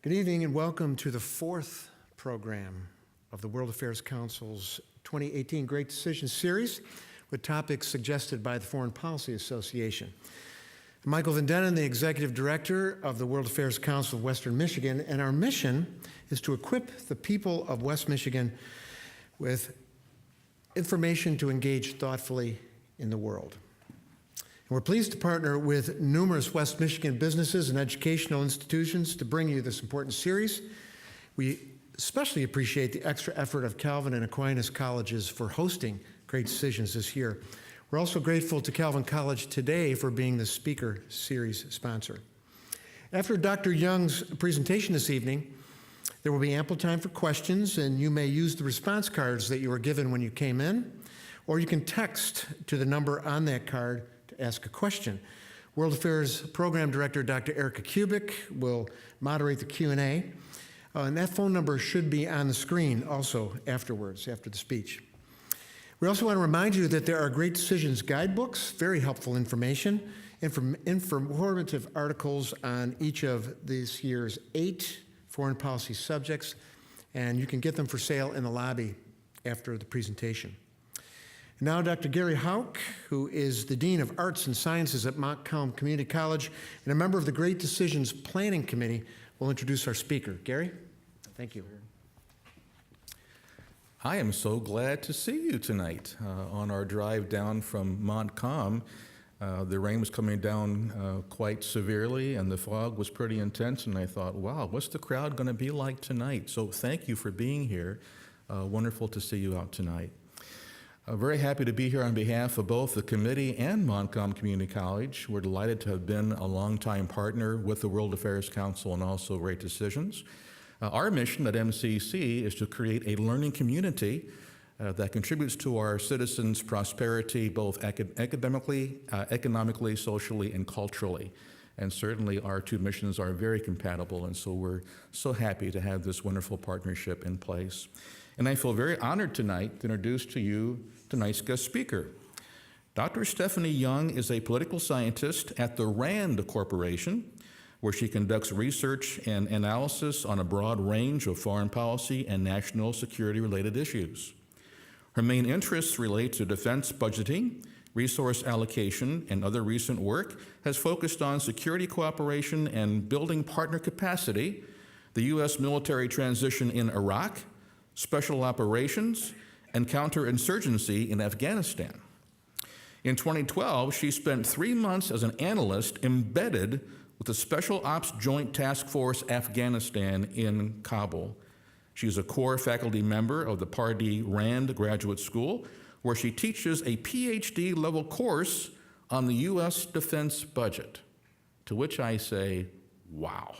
Good evening and welcome to the fourth program of the World Affairs Council's 2018 Great Decisions Series with topics suggested by the Foreign Policy Association. I'm Michael Van Dennen, the Executive Director of the World Affairs Council of Western Michigan, and our mission is to equip the people of West Michigan with information to engage thoughtfully in the world. And we're pleased to partner with numerous West Michigan businesses and educational institutions to bring you this important series. We especially appreciate the extra effort of Calvin and Aquinas colleges for hosting Great Decisions this year. We're also grateful to Calvin College today for being the speaker series sponsor. After Dr. Young's presentation this evening, there will be ample time for questions, and you may use the response cards that you were given when you came in, or you can text to the number on that card to ask a question. World Affairs Program Director Dr. Erica Kubik will moderate the Q&A, and that phone number should be on the screen also afterwards, after the speech. We also want to remind you that there are Great Decisions guidebooks, very helpful information, informative articles on each of this year's 8 foreign policy subjects, and you can get them for sale in the lobby after the presentation. Now, Dr. Gary Hauk, who is the Dean of Arts and Sciences at Montcalm Community College and a member of the Great Decisions Planning Committee, will introduce our speaker. Gary, thank you. I am so glad to see you tonight on our drive down from Montcalm. The rain was coming down quite severely and the fog was pretty intense, and I thought, wow, what's the crowd going to be like tonight? So thank you for being here. Wonderful to see you out tonight. Very happy to be here on behalf of both the committee and Montcalm Community College. We're delighted to have been a longtime partner with the World Affairs Council and also Great Decisions. Our mission at MCC is to create a learning community that contributes to our citizens' prosperity, both academically, economically, socially, and culturally. And certainly our two missions are very compatible, and so we're so happy to have this wonderful partnership in place. And I feel very honored tonight to introduce to you tonight's guest speaker. Dr. Stephanie Young is a political scientist at the RAND Corporation, where she conducts research and analysis on a broad range of foreign policy and national security-related issues. Her main interests relate to defense budgeting, resource allocation, and other recent work has focused on security cooperation and building partner capacity, the U.S. military transition in Iraq, special operations, and counterinsurgency in Afghanistan. In 2012, she spent 3 months as an analyst embedded with the Special Ops Joint Task Force Afghanistan in Kabul. She's a core faculty member of the Pardee Rand Graduate School, where she teaches a PhD level course on the U.S. defense budget, to which I say, wow.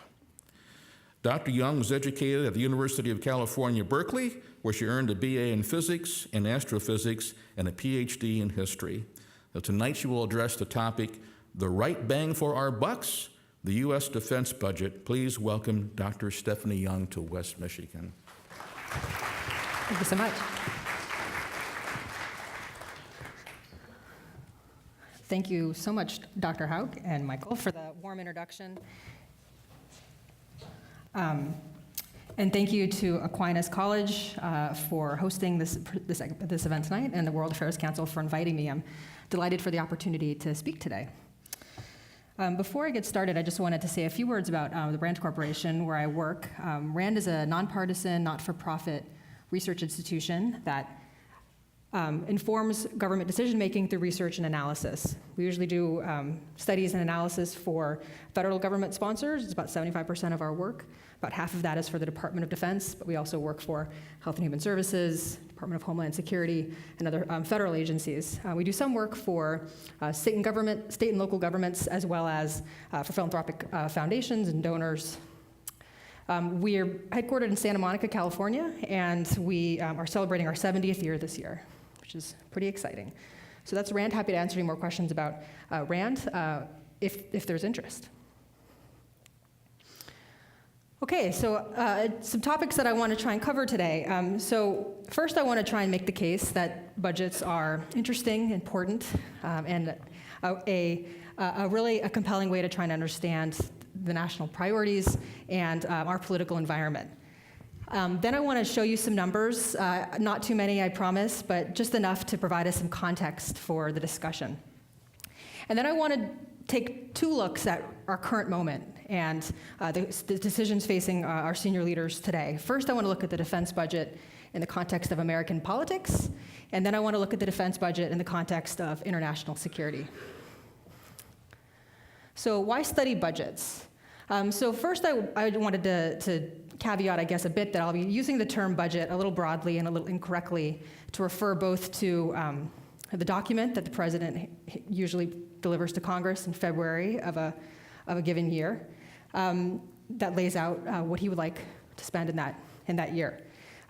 Dr. Young was educated at the University of California, Berkeley, where she earned a BA in physics and astrophysics and a PhD in history. Now, tonight she will address the topic, the right bang for our bucks, the U.S. defense budget. Please welcome Dr. Stephanie Young to West Michigan. Thank you so much. Thank you so much, Dr. Hauk and Michael, for the warm introduction. And thank you to Aquinas College for hosting this event tonight, and the World Affairs Council for inviting me. I'm delighted for the opportunity to speak today. Before I get started, I just wanted to say a few words about the RAND Corporation, where I work. RAND is a nonpartisan, not-for-profit research institution that informs government decision-making through research and analysis. We usually do studies and analysis for federal government sponsors. It's about 75% of our work. About half of that is for the Department of Defense, but we also work for Health and Human Services, Department of Homeland Security, and other federal agencies. We do some work for state and local governments, as well as for philanthropic foundations and donors. We are headquartered in Santa Monica, California, and we are celebrating our 70th year this year, which is pretty exciting. So that's RAND. Happy to answer any more questions about RAND if there's interest. Okay, so some topics that I want to try and cover today. So first I want to try and make the case that budgets are interesting, important, and a really compelling way to try and understand the national priorities and our political environment. Then I want to show you some numbers, not too many, I promise, but just enough to provide us some context for the discussion. And then I want to take two looks at our current moment and the decisions facing our senior leaders today. First, I want to look at the defense budget in the context of American politics, and then I want to look at the defense budget in the context of international security. So why study budgets? So first, I wanted to caveat, I guess, a bit that I'll be using the term budget a little broadly and a little incorrectly to refer both to the document that the president usually delivers to Congress in February of a given year that lays out what he would like to spend in that year.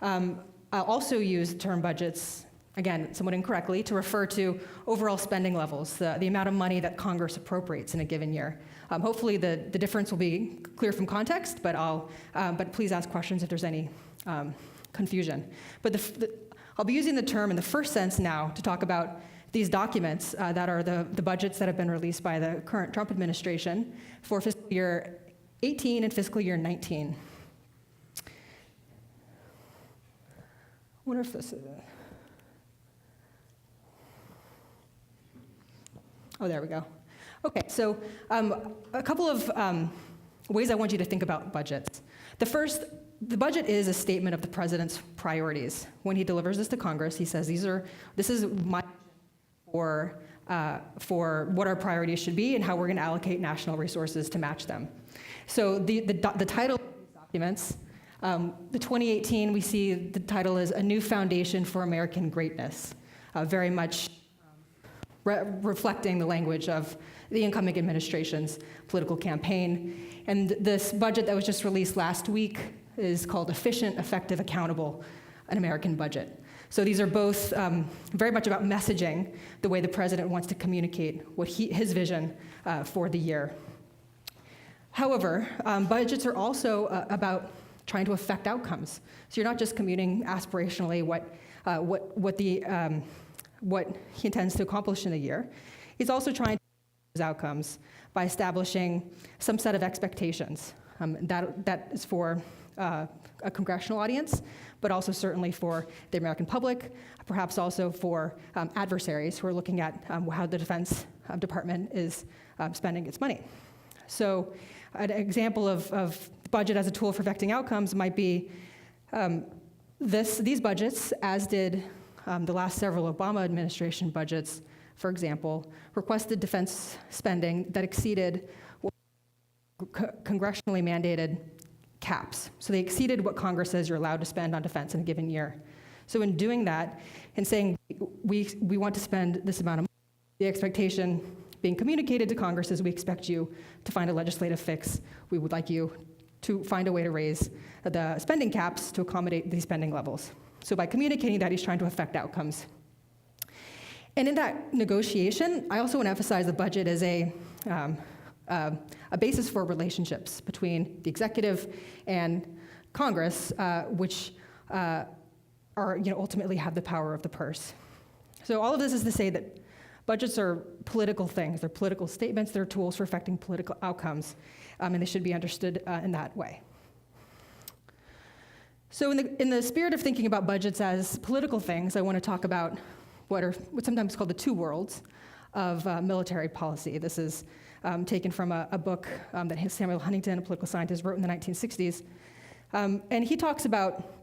I'll also use the term budgets, again, somewhat incorrectly, to refer to overall spending levels, the amount of money that Congress appropriates in a given year. Hopefully the difference will be clear from context, but please ask questions if there's any confusion. But I'll be using the term in the first sense now to talk about these documents that are the budgets that have been released by the current Trump administration for fiscal year 18 and fiscal year 19. I wonder if this is... Oh, there we go. Okay, so a couple of ways I want you to think about budgets. The first, the budget is a statement of the president's priorities. When he delivers this to Congress, he says, this is my for what our priorities should be and how we're going to allocate national resources to match them. So the title of these documents, the 2018, we see the title is A New Foundation for American Greatness, very much reflecting the language of the incoming administration's political campaign. And this budget that was just released last week is called Efficient, Effective, Accountable, an American Budget. So these are both very much about messaging the way the president wants to communicate what his vision for the year. However, budgets are also about trying to affect outcomes. So you're not just commuting aspirationally what he intends to accomplish in a year. He's also trying to those outcomes by establishing some set of expectations. That is for a congressional audience, but also certainly for the American public, perhaps also for adversaries who are looking at how the Defense Department is spending its money. So an example of budget as a tool for affecting outcomes might be these budgets, as did the last several Obama administration budgets, for example, requested defense spending that exceeded congressionally mandated caps. So they exceeded what Congress says you're allowed to spend on defense in a given year. So in doing that, and saying we want to spend this amount of money, the expectation being communicated to Congress is we expect you to find a legislative fix. We would like you to find a way to raise the spending caps to accommodate these spending levels. So by communicating that, he's trying to affect outcomes. And in that negotiation, I also want to emphasize the budget as a basis for relationships between the executive and Congress, which ultimately have the power of the purse. So all of this is to say that budgets are political things. They're political statements. They're tools for affecting political outcomes, and they should be understood in that way. So in the spirit of thinking about budgets as political things, I want to talk about what's sometimes called the two worlds of military policy. This is taken from a book that Samuel Huntington, a political scientist, wrote in the 1960s. And he talks about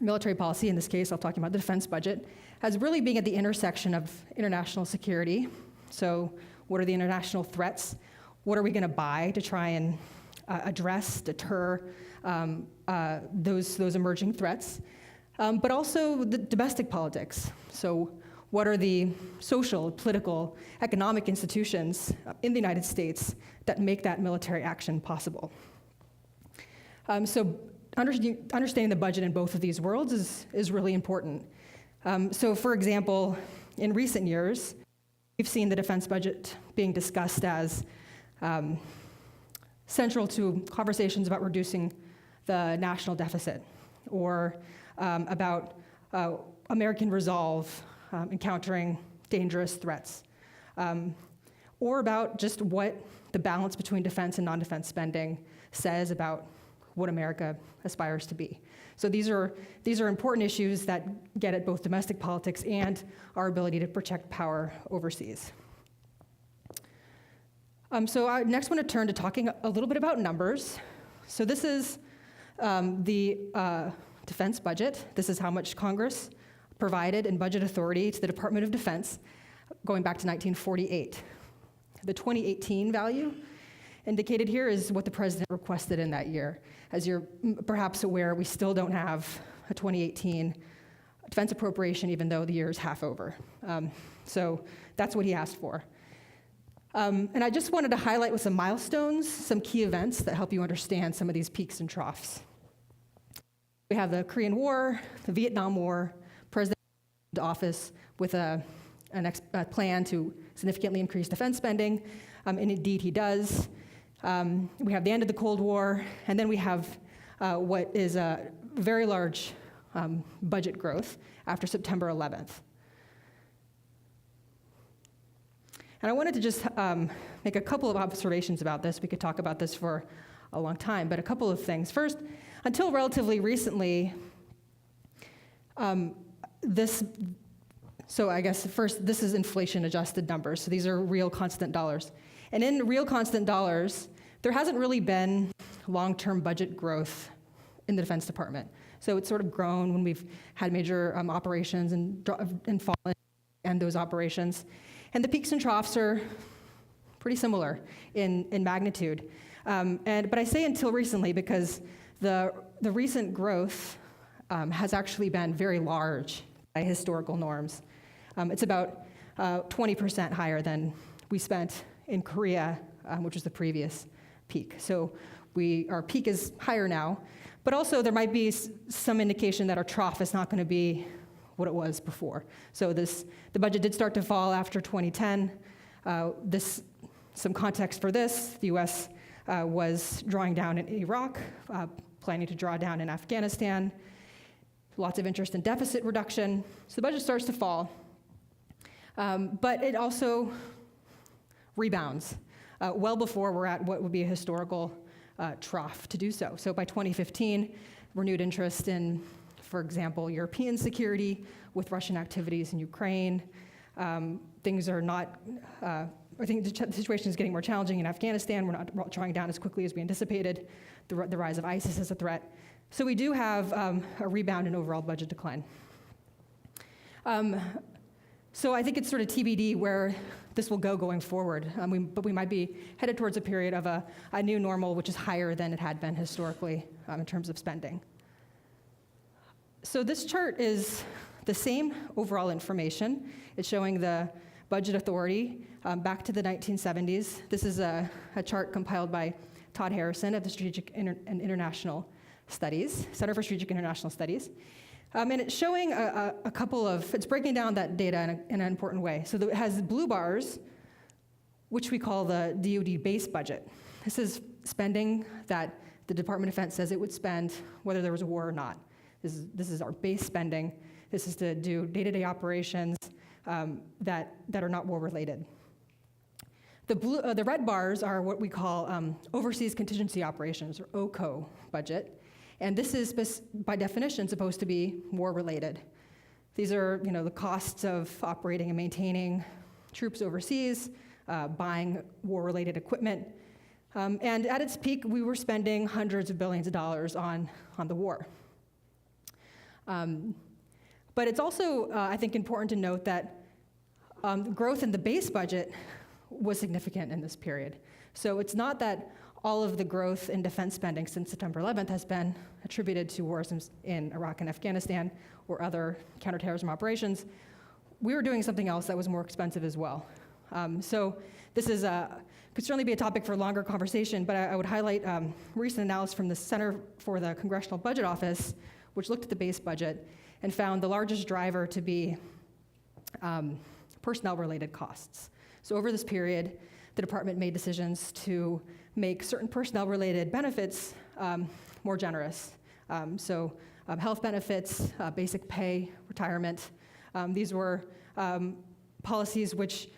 military policy, in this case, I'll talk about the defense budget, as really being at the intersection of international security. So what are the international threats? What are we going to buy to try and address, deter those emerging threats? But also the domestic politics. So what are the social, political, economic institutions in the United States that make that military action possible? So understanding the budget in both of these worlds is really important. So for example, in recent years, we've seen the defense budget being discussed as central to conversations about reducing the national deficit, or about American resolve encountering dangerous threats, or about just what the balance between defense and non-defense spending says about what America aspires to be. So these are important issues that get at both domestic politics and our ability to project power overseas. So I next want to turn to talking a little bit about numbers. So this is the defense budget. This is how much Congress provided in budget authority to the Department of Defense going back to 1948. The 2018 value indicated here is what the president requested in that year. As you're perhaps aware, we still don't have a 2018 defense appropriation, even though the year is half over. So that's what he asked for. And I just wanted to highlight with some milestones, some key events that help you understand some of these peaks and troughs. We have the Korean War, the Vietnam War, President into office with a plan to significantly increase defense spending, and indeed he does. We have the end of the Cold War, and then we have what is a very large budget growth after September 11th. And I wanted to just make a couple of observations about this. We could talk about this for a long time, but a couple of things. First, until relatively recently, so I guess first, this is inflation-adjusted numbers. So these are real constant dollars. And in real constant dollars, there hasn't really been long-term budget growth in the Defense Department. So it's sort of grown when we've had major operations and fallen and those operations. And the peaks and troughs are pretty similar in magnitude. But I say until recently because the recent growth has actually been very large by historical norms. It's about 20% higher than we spent in Korea, which was the previous peak. So our peak is higher now, but also there might be some indication that our trough is not going to be what it was before. So the budget did start to fall after 2010. Some context for this, the U.S. Was drawing down in Iraq, planning to draw down in Afghanistan, lots of interest in deficit reduction. So the budget starts to fall, but it also rebounds well before we're at what would be a historical trough to do so. So by 2015, renewed interest in, for example, European security with Russian activities in Ukraine. Things are not, I think the situation is getting more challenging in Afghanistan. We're not drawing down as quickly as we anticipated. The rise of ISIS is a threat. So we do have a rebound in overall budget decline. So I think it's sort of TBD where this will go going forward. But we might be headed towards a period of a new normal, which is higher than it had been historically in terms of spending. So this chart is the same overall information. It's showing the budget authority back to the 1970s. This is a chart compiled by Todd Harrison of the Strategic and International Studies, Center for Strategic International Studies. And it's showing it's breaking down that data in an important way. So it has blue bars, which we call the DoD base budget. This is spending that the Department of Defense says it would spend whether there was a war or not. This is our base spending. This is to do day-to-day operations that are not war-related. The red bars are what we call overseas contingency operations, or OCO budget. And this is, by definition, supposed to be war-related. These are, the costs of operating and maintaining troops overseas, buying war-related equipment. And at its peak, we were spending hundreds of billions of dollars on the war. But it's also, I think, important to note that growth in the base budget was significant in this period. So it's not that all of the growth in defense spending since September 11th has been attributed to wars in Iraq and Afghanistan or other counterterrorism operations. We were doing something else that was more expensive as well. So this could certainly be a topic for a longer conversation, but I would highlight recent analysis from the Center for the Congressional Budget Office, which looked at the base budget and found the largest driver to be personnel-related costs. So over this period, the department made decisions to make certain personnel-related benefits more generous. So health benefits, basic pay, retirement. These were policies which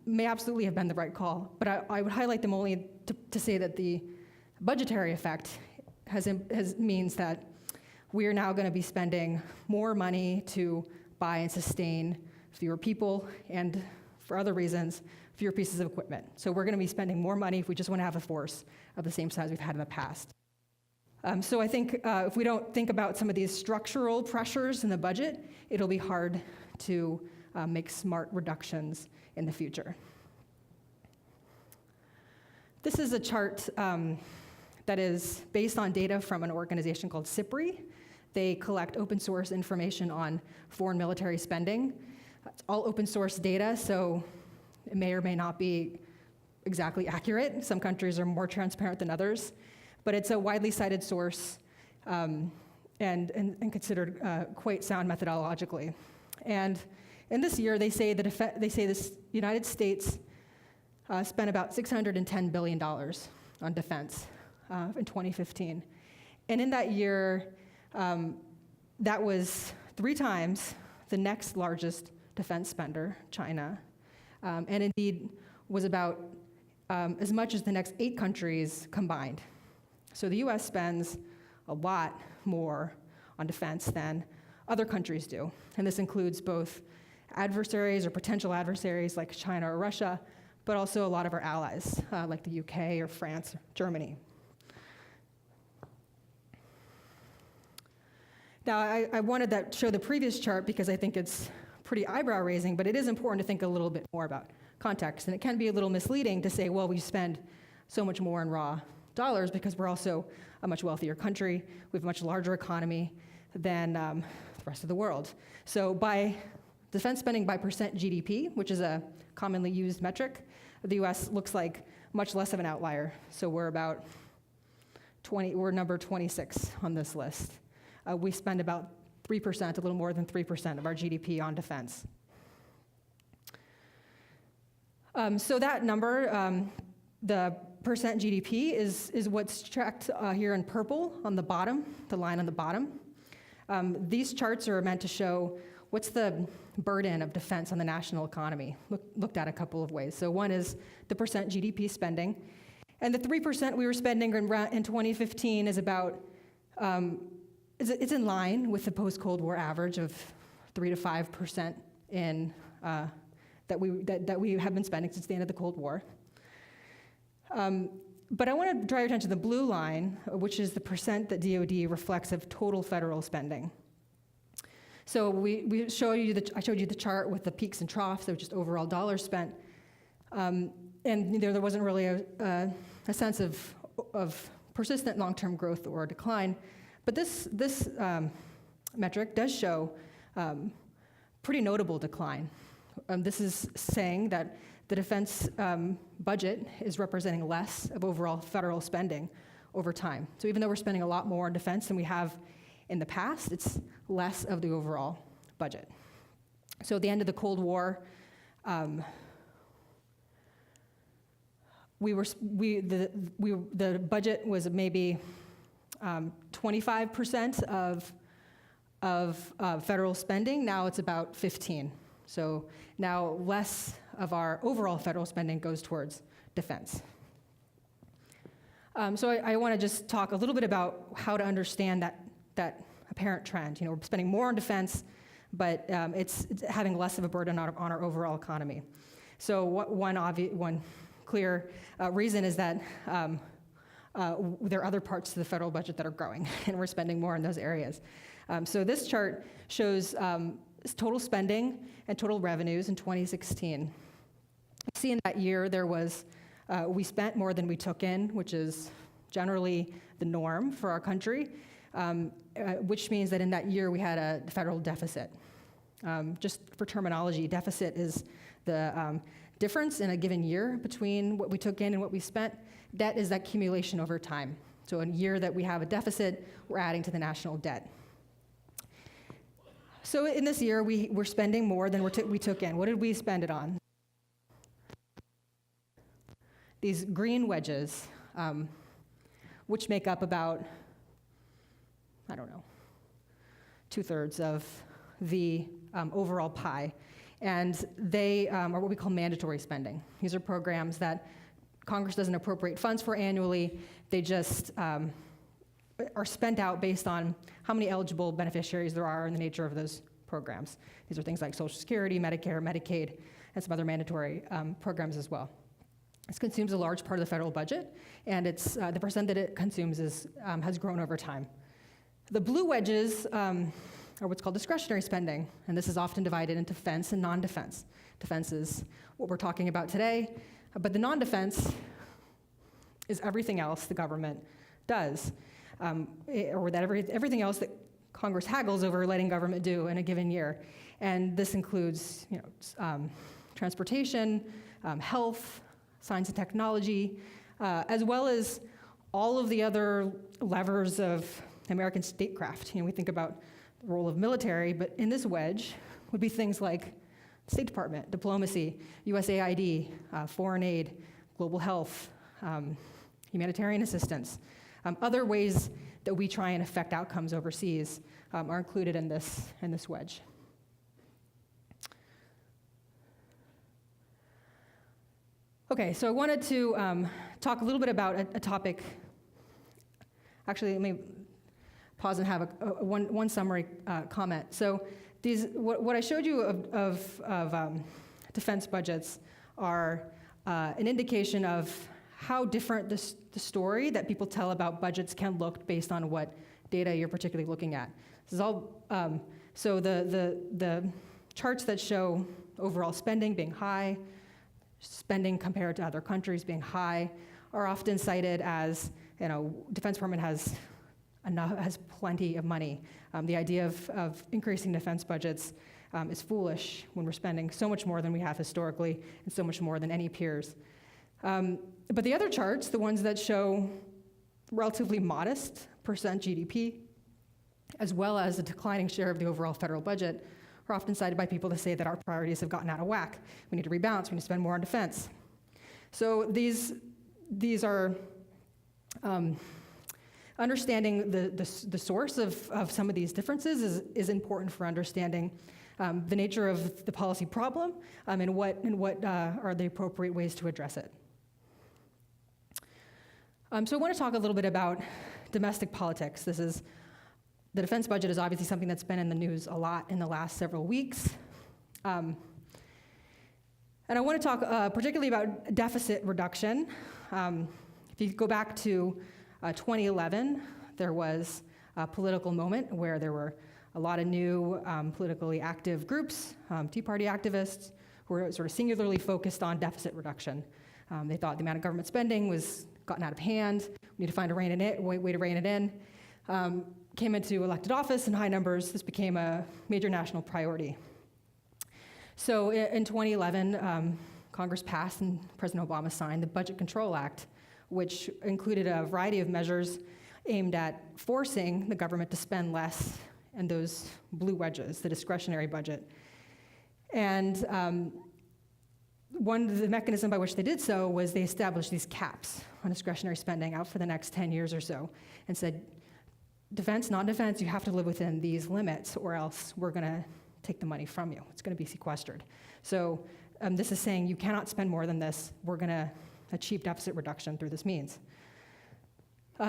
may absolutely have been the right call, but I would highlight them only to say that the budgetary effect means that we are now going to be spending more money to buy and sustain fewer people, and for other reasons, fewer pieces of equipment. So we're going to be spending more money if we just want to have a force of the same size we've had in the past. So I think if we don't think about some of these structural pressures in the budget, it'll be hard to make smart reductions in the future. This is a chart that is based on data from an organization called SIPRI. They collect open source information on foreign military spending. It's all open source data, so it may or may not be exactly accurate. Some countries are more transparent than others, but it's a widely cited source and considered quite sound methodologically. And in this year, they say this United States spent about $610 billion on defense in 2015. And in that year, that was 3 times the next largest defense spender, China, and indeed was about as much as the next 8 countries combined. So the US spends a lot more on defense than other countries do. And this includes both adversaries or potential adversaries like China or Russia, but also a lot of our allies like the UK or France or Germany. Now, I wanted to show the previous chart because I think it's pretty eyebrow-raising, but it is important to think a little bit more about context. And it can be a little misleading to say, well, we spend so much more in raw dollars because we're also a much wealthier country. We have a much larger economy than the rest of the world. So by defense spending by percent GDP, which is a commonly used metric, the US looks like much less of an outlier. So we're about we're number 26 on this list. We spend about 3%, a little more than 3% of our GDP on defense. So that number, the percent GDP, is what's tracked here in purple on the bottom, the line on the bottom. These charts are meant to show what's the burden of defense on the national economy, looked at a couple of ways. So one is the percent GDP spending. And the 3% we were spending in 2015 is about, it's in line with the post-Cold War average of 3 to 5% that we have been spending since the end of the Cold War. But I want to draw your attention to the blue line, which is the percent that DoD reflects of total federal spending. So I showed you the chart with the peaks and troughs, so just overall dollars spent, and there wasn't really a sense of persistent long-term growth or decline. But this metric does show pretty notable decline. This is saying that the defense budget is representing less of overall federal spending over time. So even though we're spending a lot more on defense than we have in the past, it's less of the overall budget. So at the end of the Cold War, the budget was maybe 25% of federal spending. Now it's about 15%. So now less of our overall federal spending goes towards defense. So I want to just talk a little bit about how to understand that apparent trend. We're spending more on defense, but it's having less of a burden on our overall economy. So one clear reason is that there are other parts to the federal budget that are growing, and we're spending more in those areas. So this chart shows total spending and total revenues in 2016. You see in that year we spent more than we took in, which is generally the norm for our country, which means that in that year we had a federal deficit. Just for terminology, deficit is the difference in a given year between what we took in and what we spent. Debt is that accumulation over time. So in a year that we have a deficit, we're adding to the national debt. So in this year, we're spending more than we took in. What did we spend it on? These green wedges, which make up about, 2/3 of the overall pie. And they are what we call mandatory spending. These are programs that Congress doesn't appropriate funds for annually. They just are spent out based on how many eligible beneficiaries there are and the nature of those programs. These are things like Social Security, Medicare, Medicaid, and some other mandatory programs as well. This consumes a large part of the federal budget, and it's the percent that it consumes has grown over time. The blue wedges are what's called discretionary spending, and this is often divided into defense and non-defense. Defense is what we're talking about today, but the non-defense is everything else the government does, or that everything else that Congress haggles over letting government do in a given year. And this includes transportation, health, science and technology, as well as all of the other levers of American statecraft. We think about the role of military, but in this wedge would be things like State Department, diplomacy, USAID, foreign aid, global health, humanitarian assistance. Other ways that we try and affect outcomes overseas are included in this wedge. Okay, so I wanted to talk a little bit about a topic. Actually, let me pause and have one summary comment. So what I showed you of defense budgets are an indication of how different the story that people tell about budgets can look based on what data you're particularly looking at. This is all, so the charts that show overall spending being high, spending compared to other countries being high, are often cited as, Defense Department has plenty of money. The idea of increasing defense budgets is foolish when we're spending so much more than we have historically and so much more than any peers. But the other charts, the ones that show relatively modest percent GDP, as well as a declining share of the overall federal budget, are often cited by people to say that our priorities have gotten out of whack. We need to rebalance, we need to spend more on defense. So these are understanding the source of some of these differences is important for understanding the nature of the policy problem and what are the appropriate ways to address it. So I want to talk a little bit about domestic politics. The defense budget is obviously something that's been in the news a lot in the last several weeks. And I want to talk particularly about deficit reduction. If you go back to 2011, there was a political moment where there were a lot of new politically active groups, Tea Party activists, who were sort of singularly focused on deficit reduction. They thought the amount of government spending was gotten out of hand. We need to find a way to rein it in. Came into elected office in high numbers. This became a major national priority. So in 2011, Congress passed and President Obama signed the Budget Control Act, which included a variety of measures aimed at forcing the government to spend less in those blue wedges, the discretionary budget. And the mechanism by which they did so was they established these caps on discretionary spending out for the next 10 years or so and said, defense, non-defense, you have to live within these limits or else we're going to take the money from you. It's going to be sequestered. So this is saying you cannot spend more than this. We're going to achieve deficit reduction through this means.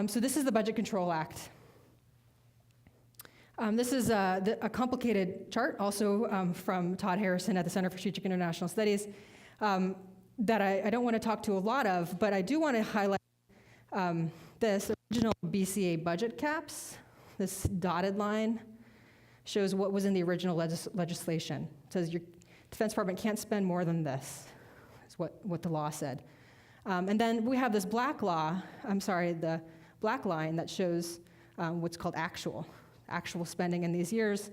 So this is the Budget Control Act. This is a complicated chart, also from Todd Harrison at the Center for Strategic International Studies, that I don't want to talk to a lot of, but I do want to highlight this original BCA Budget Caps. This dotted line shows what was in the original legislation. It says your Defense Department can't spend more than this, is what the law said. And then we have this the black line that shows what's called actual spending in these years.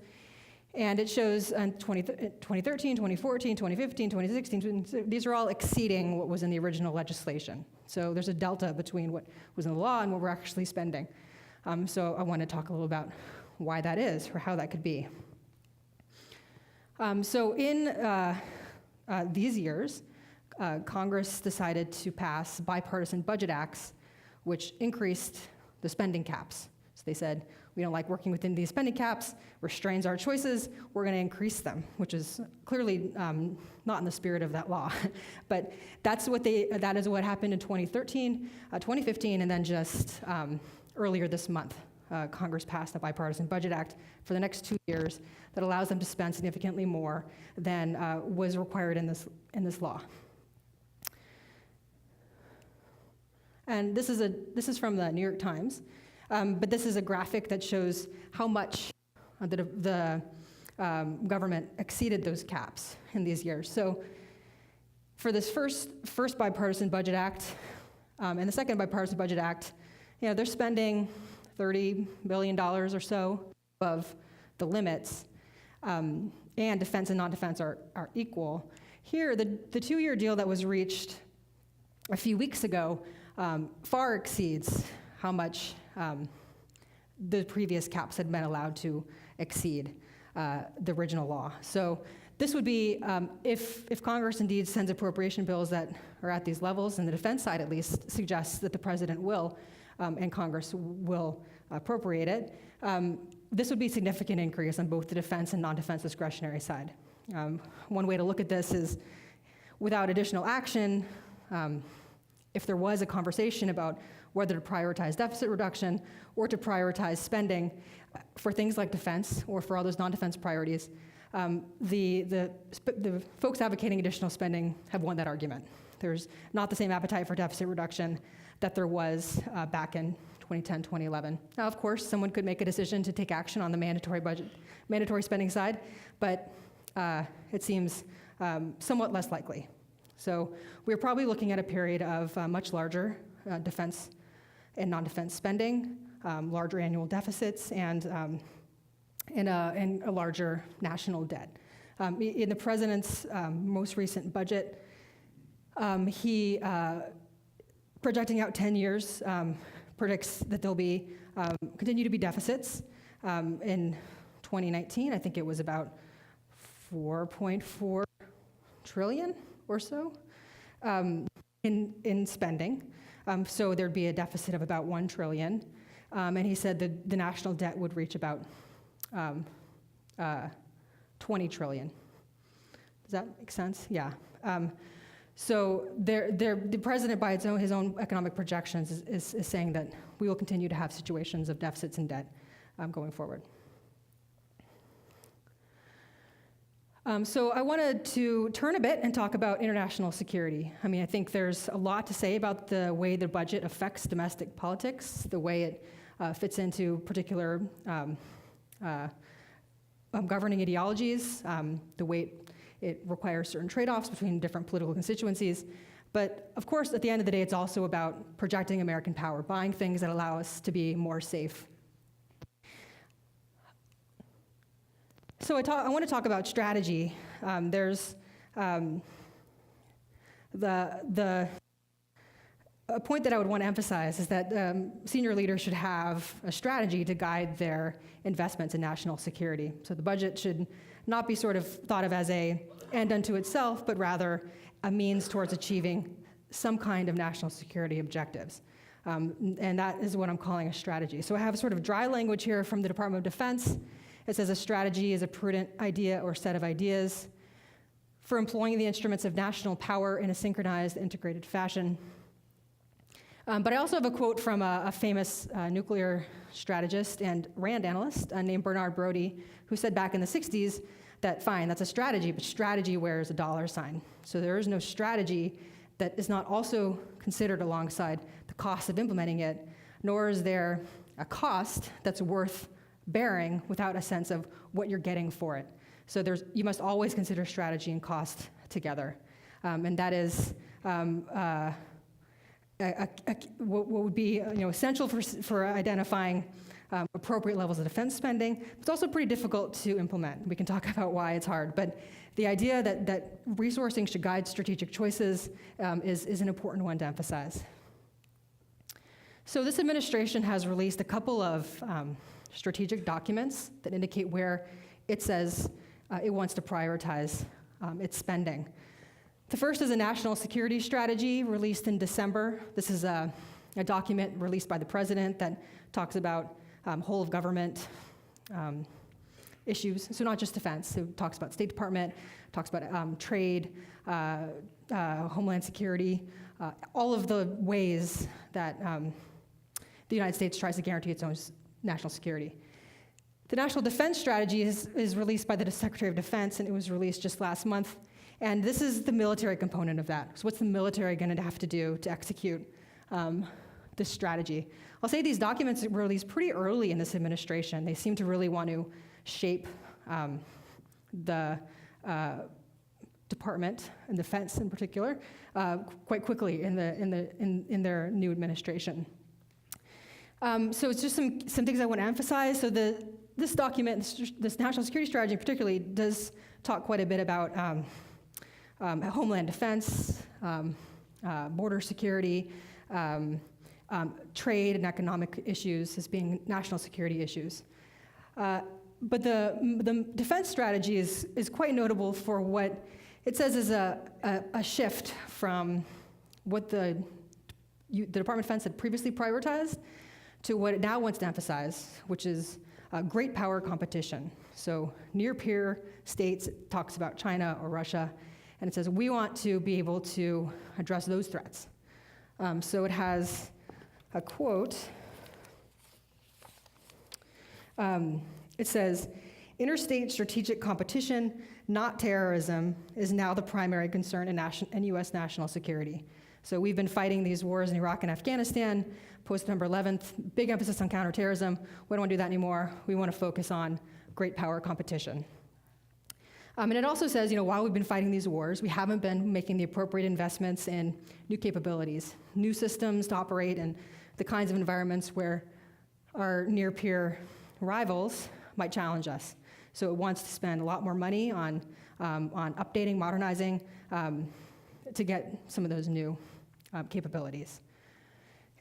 And it shows 2013, 2014, 2015, 2016, these are all exceeding what was in the original legislation. So there's a delta between what was in the law and what we're actually spending. So I want to talk a little about why that is, or how that could be. So in these years, Congress decided to pass bipartisan budget acts, which increased the spending caps. So They said, we don't like working within these spending caps, restrains our choices, we're going to increase them, which is clearly not in the spirit of that law. But that is what happened in 2013, 2015, and then just earlier this month, Congress passed the Bipartisan Budget Act for the next 2 years that allows them to spend significantly more than was required in this law. And this is from the New York Times, but this is a graphic that shows how much the government exceeded those caps in these years. So for this first Bipartisan Budget Act and the second Bipartisan Budget Act, they're spending $30 billion or so above the limits, and defense and non-defense are equal. Here, the 2-year deal that was reached a few weeks ago far exceeds how much the previous caps had been allowed to exceed the original law. So this would be, if Congress indeed sends appropriation bills that are at these levels, and the defense side at least suggests that the president will, and Congress will appropriate it, this would be a significant increase on both the defense and non-defense discretionary side. One way to look at this is, without additional action, if there was a conversation about whether to prioritize deficit reduction or to prioritize spending for things like defense or for all those non-defense priorities, the folks advocating additional spending have won that argument. There's not the same appetite for deficit reduction that there was back in 2010, 2011. Now, of course, someone could make a decision to take action on the mandatory spending side, but it seems somewhat less likely. So we're probably looking at a period of much larger defense and non-defense spending, larger annual deficits, and a larger national debt. In the president's most recent budget, he, projecting out 10 years, predicts that there'll be continue to be deficits. In 2019, I think it was about 4.4 trillion or so in spending. So there'd be a deficit of about 1 trillion. And he said that the national debt would reach about 20 trillion. Does that make sense? Yeah. So the president, by his own economic projections, is saying that we will continue to have situations of deficits and debt going forward. So I wanted to turn a bit and talk about international security. I mean, I think there's a lot to say about the way the budget affects domestic politics, the way it fits into particular governing ideologies, the way it requires certain trade-offs between different political constituencies. But of course, at the end of the day, it's also about projecting American power, buying things that allow us to be more safe. So I want to talk about strategy. There's a point that I would want to emphasize is that senior leaders should have a strategy to guide their investments in national security. So the budget should not be sort of thought of as an end unto itself, but rather a means towards achieving some kind of national security objectives. And that is what I'm calling a strategy. So I have sort of dry language here from the Department of Defense. It says a strategy is a prudent idea or set of ideas for employing the instruments of national power in a synchronized, integrated fashion. But I also have a quote from a famous nuclear strategist and RAND analyst named Bernard Brodie, who said back in the 60s that, fine, that's a strategy, but strategy wears a dollar sign. So there is no strategy that is not also considered alongside the cost of implementing it, nor is there a cost that's worth bearing without a sense of what you're getting for it. So you must always consider strategy and cost together. And that is what would be essential for identifying appropriate levels of defense spending. It's also pretty difficult to implement. We can talk about why it's hard, but the idea that resourcing should guide strategic choices is an important one to emphasize. So this administration has released a couple of strategic documents that indicate where it says it wants to prioritize its spending. The first is a national security strategy released in December. This is a document released by the president that talks about whole of government issues. So not just defense. So it talks about State Department, talks about trade, homeland security, all of the ways that the United States tries to guarantee its own national security. The National Defense Strategy is released by the Secretary of Defense, and it was released just last month. And this is the military component of that. So what's the military going to have to do to execute this strategy? I'll say these documents were released pretty early in this administration. They seem to really want to shape the department and defense in particular quite quickly in their new administration. So it's just some things I want to emphasize. So this document, this national security strategy particularly, does talk quite a bit about homeland defense, border security, trade and economic issues as being national security issues. But the defense strategy is quite notable for what it says is a shift from what the Department of Defense had previously prioritized to what it now wants to emphasize, which is great power competition. So near peer states, it talks about China or Russia, and it says we want to be able to address those threats. So it has a quote. It says, interstate strategic competition, not terrorism, is now the primary concern in U.S. national security. So we've been fighting these wars in Iraq and Afghanistan, post-September 11th, big emphasis on counterterrorism. We don't want to do that anymore. We want to focus on great power competition. And it also says, while we've been fighting these wars, we haven't been making the appropriate investments in new capabilities, new systems to operate in the kinds of environments where our near-peer rivals might challenge us. So it wants to spend a lot more money on updating, modernizing, to get some of those new capabilities.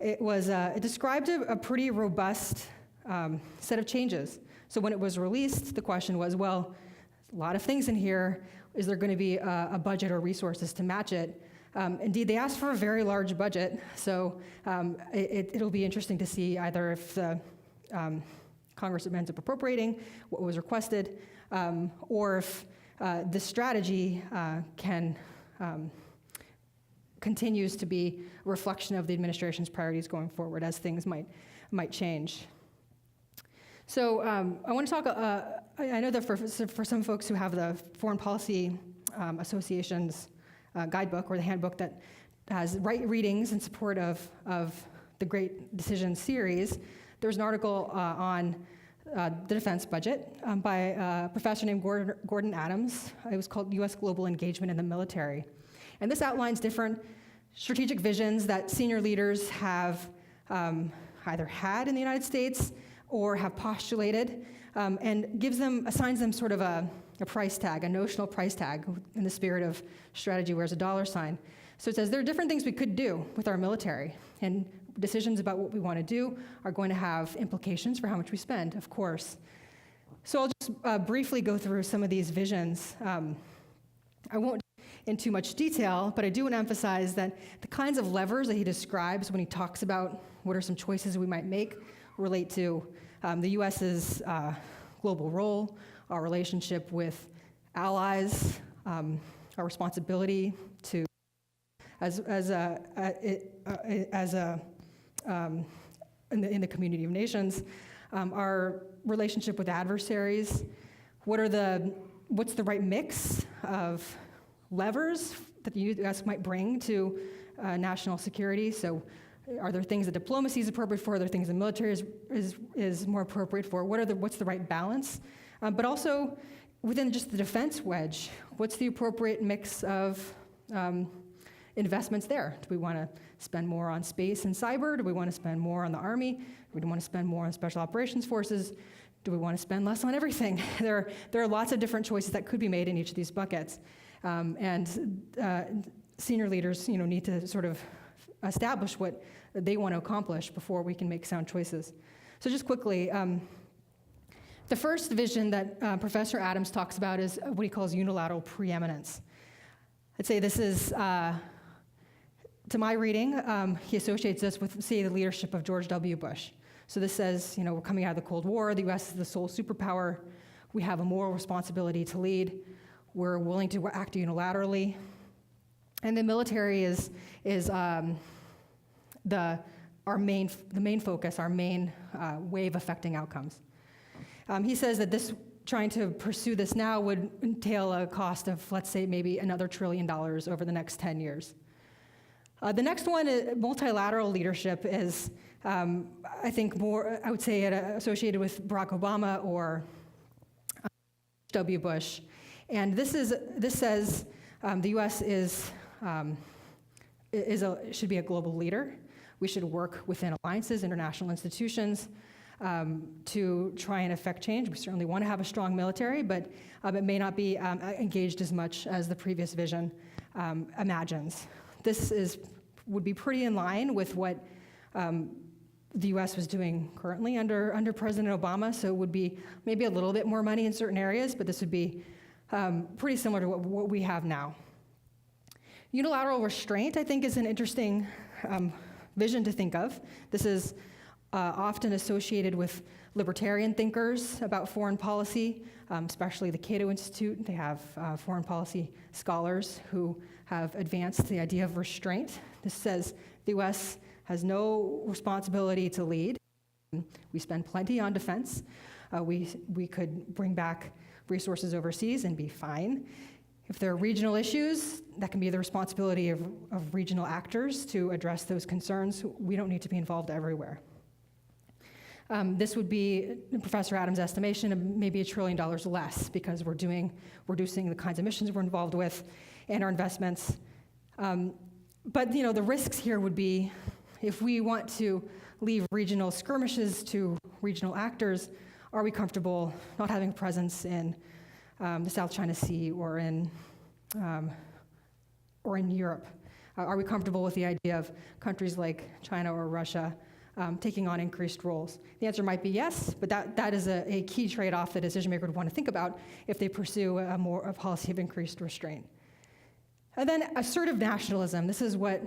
It described a pretty robust set of changes. So when it was released, the question was, well, a lot of things in here. Is there going to be a budget or resources to match it? Indeed, they asked for a very large budget, so it'll be interesting to see either if the Congress ends up appropriating what was requested, or if the strategy continues to be a reflection of the administration's priorities going forward as things might change. So I want to talk, I know that for some folks who have the Foreign Policy Association's guidebook or the handbook that has right readings in support of the Great Decision series, there's an article on the defense budget by a professor named Gordon Adams. It was called U.S. Global Engagement in the Military. And this outlines different strategic visions that senior leaders have either had in the United States or have postulated, and assigns them sort of a price tag, a notional price tag, in the spirit of strategy wears a dollar sign. So it says there are different things we could do with our military, and decisions about what we want to do are going to have implications for how much we spend, of course. So I'll just briefly go through some of these visions. I won't in too much detail, but I do want to emphasize that the kinds of levers that he describes when he talks about what are some choices we might make relate to the U.S.'s global role, our relationship with allies, our responsibility to, in the community of nations, our relationship with adversaries, what's the right mix of levers that the U.S. might bring to national security. So are there things that diplomacy is appropriate for? Are there things the military is more appropriate for? What's the right balance? But also, within just the defense wedge, what's the appropriate mix of investments there? Do we want to spend more on space and cyber? Do we want to spend more on the Army? Do we want to spend more on special operations forces? Do we want to spend less on everything? There are lots of different choices that could be made in each of these buckets. And senior leaders, need to sort of establish what they want to accomplish before we can make sound choices. So just quickly, the first vision that Professor Adams talks about is what he calls unilateral preeminence. I'd say this is, to my reading, he associates this with, say, the leadership of George W. Bush. So this says, we're coming out of the Cold War, the U.S. is the sole superpower, we have a moral responsibility to lead, we're willing to act unilaterally, and the military is the main focus, our main way of affecting outcomes. He says that trying to pursue this now would entail a cost of, let's say, maybe another $1 trillion over the next 10 years. The next one, multilateral leadership, is, I think, more, I would say, associated with Barack Obama or W. Bush. And this says the U.S. should be a global leader. We should work within alliances, international institutions, to try and affect change. We certainly want to have a strong military, but it may not be engaged as much as the previous vision imagines. This would be pretty in line with what the U.S. was doing currently under President Obama, so it would be maybe a little bit more money in certain areas, but this would be pretty similar to what we have now. Unilateral restraint, I think, is an interesting vision to think of. This is often associated with libertarian thinkers about foreign policy, especially the Cato Institute. They have foreign policy scholars who have advanced the idea of restraint. This says the U.S. has no responsibility to lead. We spend plenty on defense. We could bring back resources overseas and be fine. If there are regional issues, that can be the responsibility of regional actors to address those concerns. We don't need to be involved everywhere. This would be, in Professor Adams' estimation, maybe $1 trillion less because we're reducing the kinds of missions we're involved with and our investments. But the risks here would be, if we want to leave regional skirmishes to regional actors, are we comfortable not having a presence in the South China Sea or in Europe? Are we comfortable with the idea of countries like China or Russia taking on increased roles? The answer might be yes, but that is a key trade-off that a decision maker would want to think about if they pursue a policy of increased restraint. And then assertive nationalism. This is what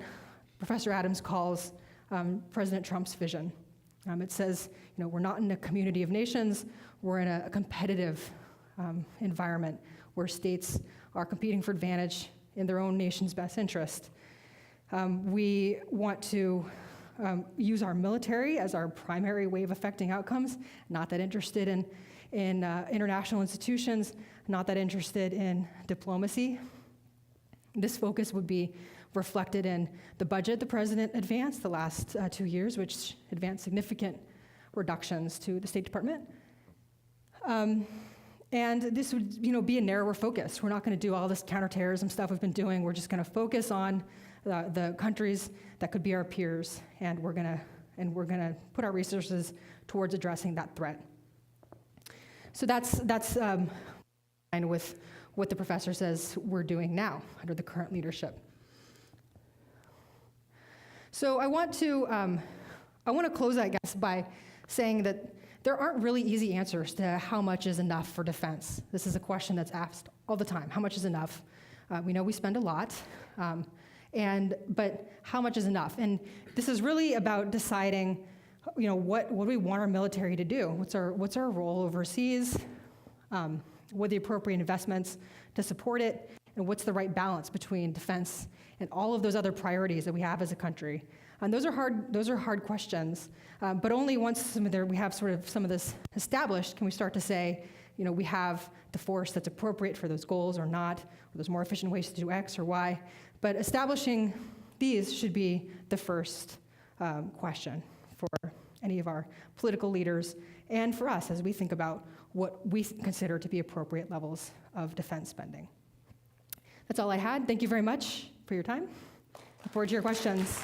Professor Adams calls President Trump's vision. It says, we're not in a community of nations, we're in a competitive environment where states are competing for advantage in their own nation's best interest. We want to use our military as our primary way of affecting outcomes, not that interested in international institutions, not that interested in diplomacy. This focus would be reflected in the budget the president advanced the last 2 years, which advanced significant reductions to the State Department. And this would be a narrower focus. We're not going to do all this counterterrorism stuff we've been doing. We're just going to focus on the countries that could be our peers, and we're going to put our resources towards addressing that threat. So that's in line with what the professor says we're doing now under the current leadership. So I want to close, I guess, by saying that there aren't really easy answers to how much is enough for defense. This is a question that's asked all the time. How much is enough? We know we spend a lot, but how much is enough? And this is really about deciding, what do we want our military to do? What's our role overseas? What are the appropriate investments to support it? And what's the right balance between defense and all of those other priorities that we have as a country? And those are hard questions. But only once we have sort of some of this established can we start to say, we have the force that's appropriate for those goals or not, or there's more efficient ways to do X or Y. But establishing these should be the first question for any of our political leaders and for us as we think about what we consider to be appropriate levels of defense spending. That's all I had. Thank you very much for your time. Look forward to your questions.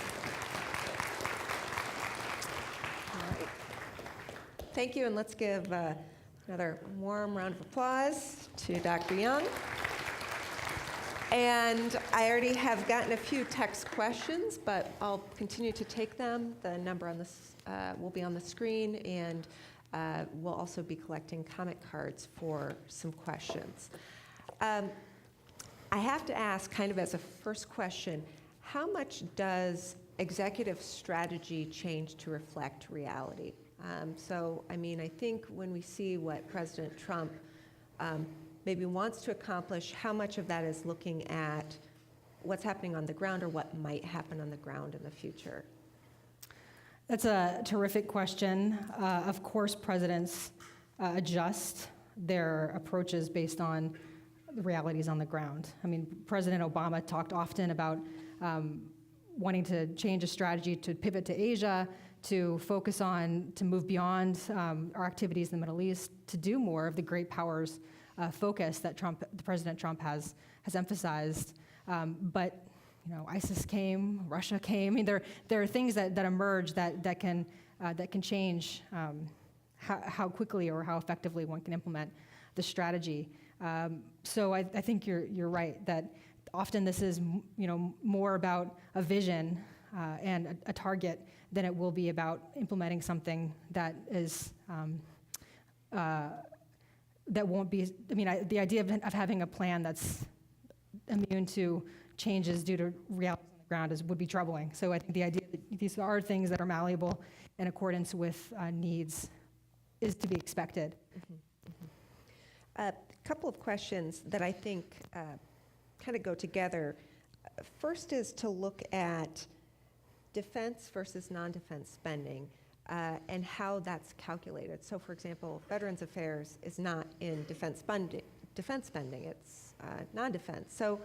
Thank you, and let's give another warm round of applause to Dr. Young. And I already have gotten a few text questions, but I'll continue to take them. The number on this will be on the screen, and we'll also be collecting comment cards for some questions. I have to ask, kind of as a first question, how much does executive strategy change to reflect reality? So, I mean, I think when we see what President Trump maybe wants to accomplish, how much of that is looking at what's happening on the ground or what might happen on the ground in the future? That's a terrific question. Of course, presidents adjust their approaches based on the realities on the ground. I mean, President Obama talked often about wanting to change a strategy to pivot to Asia, to focus on, to move beyond our activities in the Middle East, to do more of the great powers focus that President Trump has emphasized. But ISIS came, Russia came. I mean, there are things that emerge that can change how quickly or how effectively one can implement the strategy. So I think you're right that often this is more about a vision and a target than it will be about implementing something that is that won't be. I mean, the idea of having a plan that's immune to changes due to realities on the ground would be troubling. So I think the idea that these are things that are malleable in accordance with needs is to be expected. A couple of questions that I think kind of go together. First is to look at defense versus non-defense spending and how that's calculated. So, for example, Veterans Affairs is not in defense spending, it's non-defense. So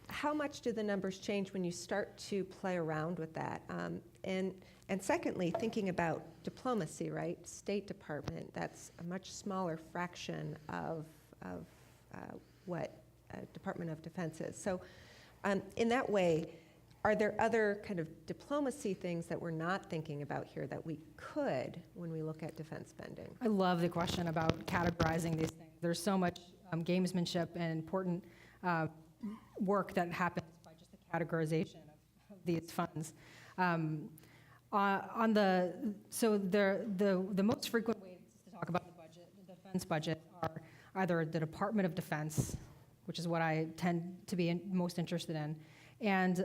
how much do the numbers change when you start to play around with that? And secondly, thinking about diplomacy, right? State Department, that's a much smaller fraction of what Department of Defense is. So in that way, are there other kind of diplomacy things that we're not thinking about here that we could when we look at defense spending? I love the question about categorizing these things. There's so much gamesmanship and important work that happens by just the categorization of these funds. The most frequent ways to talk about the budget, the defense budget, are either the Department of Defense, which is what I tend to be most interested in, and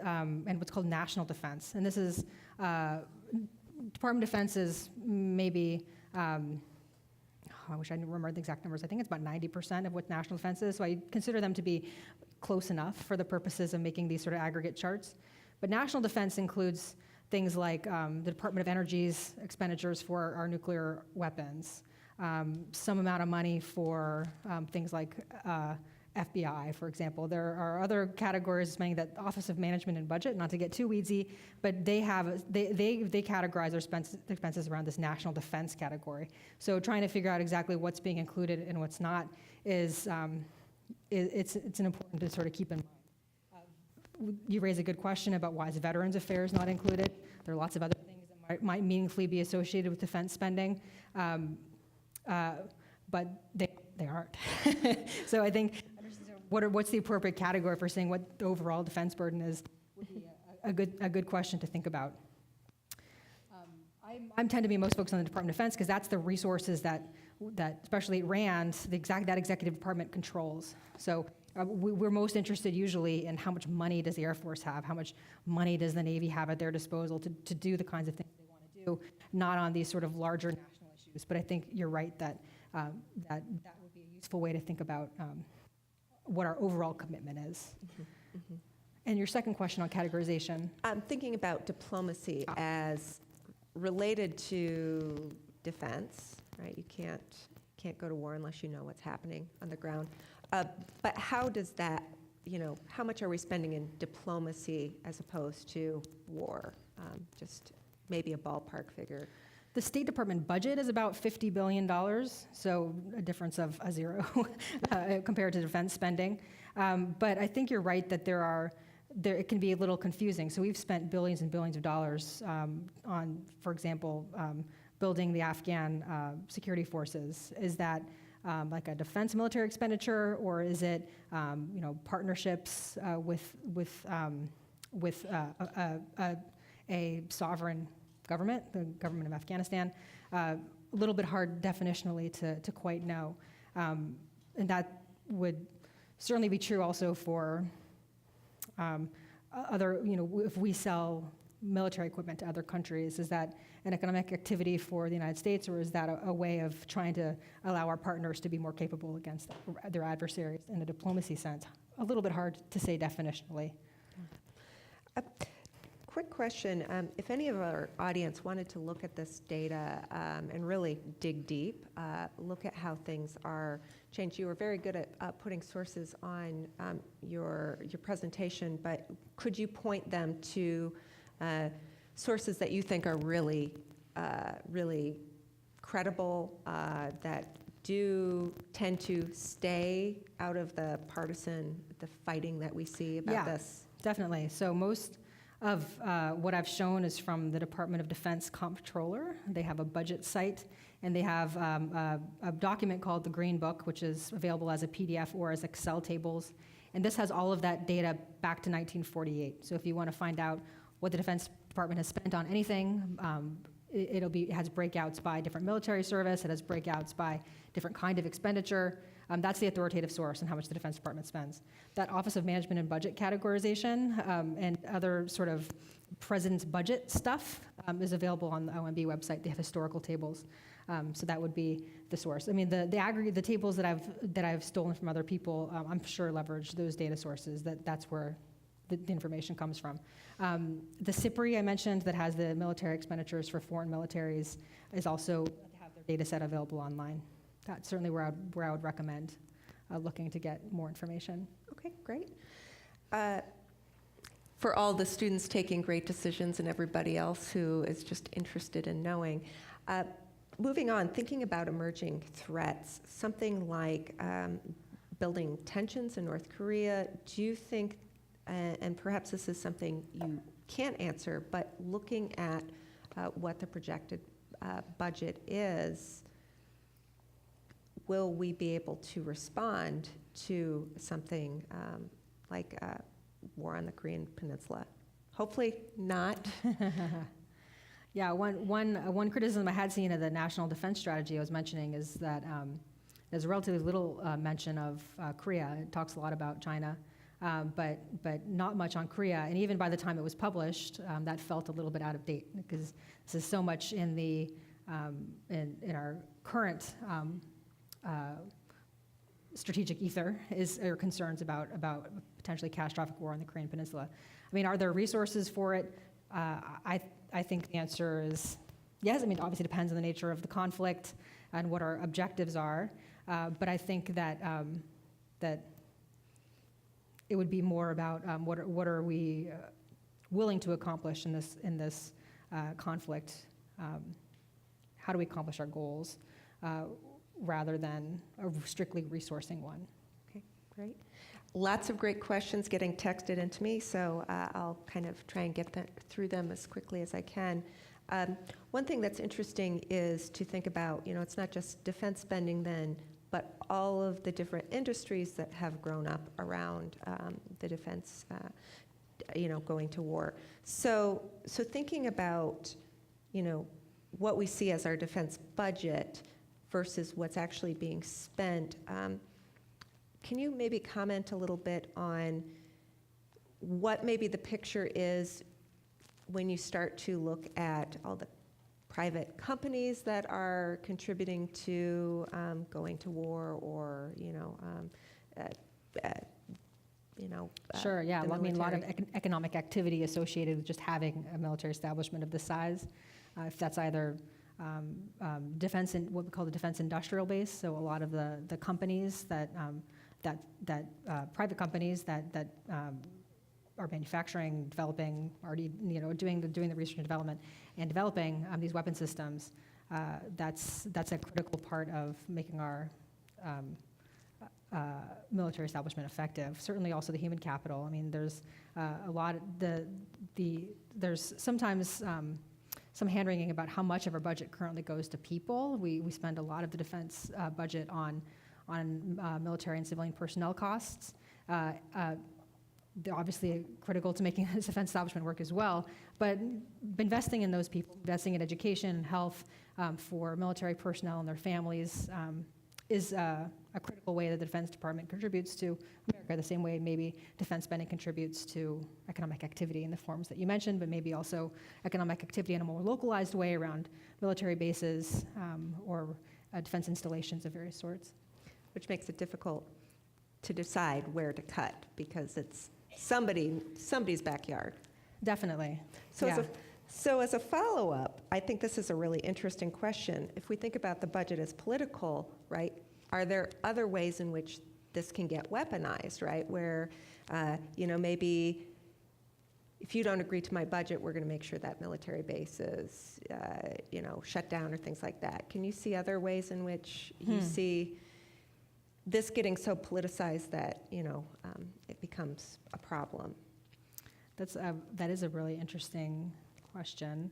what's called national defense. And this is Department of Defense is maybe. I wish I remember the exact numbers. I think it's about 90% of what national defense is. So I consider them to be close enough for the purposes of making these sort of aggregate charts. But national defense includes things like the Department of Energy's expenditures for our nuclear weapons, some amount of money for things like FBI, for example. There are other categories of spending that Office of Management and Budget, not to get too weedsy, but they categorize their expenses around this national defense category. So trying to figure out exactly what's being included and what's not is it's an important to sort of keep in mind. You raise a good question about why is Veterans Affairs not included. There are lots of other things that might meaningfully be associated with defense spending, but they aren't. So I think what's the appropriate category for saying what the overall defense burden is would be a good question to think about. I tend to be most focused on the Department of Defense because that's the resources that especially at RAND, that executive department controls. So we're most interested usually in how much money does the Air Force have, how much money does the Navy have at their disposal to do the kinds of things they want to do, not on these sort of larger national issues. But I think you're right that that would be a useful way to think about what our overall commitment is. Mm-hmm. Mm-hmm. And your second question on categorization? I'm thinking about diplomacy as related to defense, right? You can't go to war unless you know what's happening on the ground. But how does that, how much are we spending in diplomacy as opposed to war? Just maybe a ballpark figure. The State Department budget is about $50 billion, so a difference of a zero compared to defense spending. But I think you're right that it can be a little confusing. So we've spent billions and billions of dollars on, for example, building the Afghan security forces. Is that like a defense military expenditure, or is it partnerships with a sovereign government, the government of Afghanistan? A little bit hard definitionally to quite know. And that would certainly be true also for other, if we sell military equipment to other countries? Is that an economic activity for the United States, or is that a way of trying to allow our partners to be more capable against their adversaries in a diplomacy sense? A little bit hard to say definitionally. Quick question. If any of our audience wanted to look at this data and really dig deep, look at how things are changed. You were very good at putting sources on your presentation, but could you point them to sources that you think are really, really credible, that do tend to stay out of the fighting that we see about this? Definitely. So most of what I've shown is from the Department of Defense Comptroller. They have a budget site, and they have a document called the Green Book, which is available as a PDF or as Excel tables. And this has all of that data back to 1948. So if you want to find out what the Defense Department has spent on anything, it has breakouts by different military service. It has breakouts by different kind of expenditure. That's the authoritative source and how much the Defense Department spends. That Office of Management and Budget categorization and other sort of President's budget stuff is available on the OMB website. They have historical tables, so that would be the source. I mean, the aggregate, the tables that I've stolen from other people, I'm sure leverage those data sources. That's where the information comes from. The CIPRI I mentioned that has the military expenditures for foreign militaries is also have their data set available online. That's certainly where I would recommend looking to get more information. Okay, great. For all the students taking great decisions and everybody else who is just interested in knowing, moving on, thinking about emerging threats, something like building tensions in North Korea, do you think, and perhaps this is something you can't answer, but looking at what the projected budget is, will we be able to respond to something like war on the Korean Peninsula? Hopefully not. Yeah, one criticism I had seen of the National Defense Strategy I was mentioning is that there's relatively little mention of Korea. It talks a lot about China, but not much on Korea. And even by the time it was published, that felt a little bit out of date because this is so much in the in our current strategic ether are concerns about potentially catastrophic war on the Korean Peninsula. I mean, are there resources for it? I think the answer is yes. I mean, obviously it depends on the nature of the conflict and what our objectives are. But I think that that it would be more about what are we willing to accomplish in this conflict? How do we accomplish our goals? Rather than a strictly resourcing one. Okay, great. Lots of great questions getting texted into me, so I'll kind of try and get through them as quickly as I can. One thing that's interesting is to think about, it's not just defense spending then, but all of the different industries that have grown up around the defense, going to war. So thinking about, what we see as our defense budget versus what's actually being spent. Can you maybe comment a little bit on what maybe the picture is when you start to look at all the private companies that are contributing to going to war or, Sure, yeah. the I mean, a lot of military? economic activity associated with just having a military establishment of this size. If that's either defense and what we call the defense industrial base, so a lot of the companies that private companies that are manufacturing, developing, already doing the research and development and developing these weapon systems. That's a critical part of making our military establishment effective. Certainly, also the human capital. I mean, there's a lot. There's sometimes some hand-wringing about how much of our budget currently goes to people. We spend a lot of the defense budget on military and civilian personnel costs. They're obviously critical to making this defense establishment work as well, but investing in those people, investing in education and health for military personnel and their families is a critical way that the Defense Department contributes to America, the same way maybe defense spending contributes to economic activity in the forms that you mentioned, but maybe also economic activity in a more localized way around military bases or defense installations of various sorts. Which makes it difficult to decide where to cut because it's somebody's backyard. Definitely. So as a follow-up, I think this is a really interesting question. If we think about the budget as political, right, are there other ways in which this can get weaponized, right? Where, maybe if you don't agree to my budget, we're going to make sure that military base is, shut down or things like that. Can you see other ways in which you see this getting so politicized that, it becomes a problem? That is a really interesting question.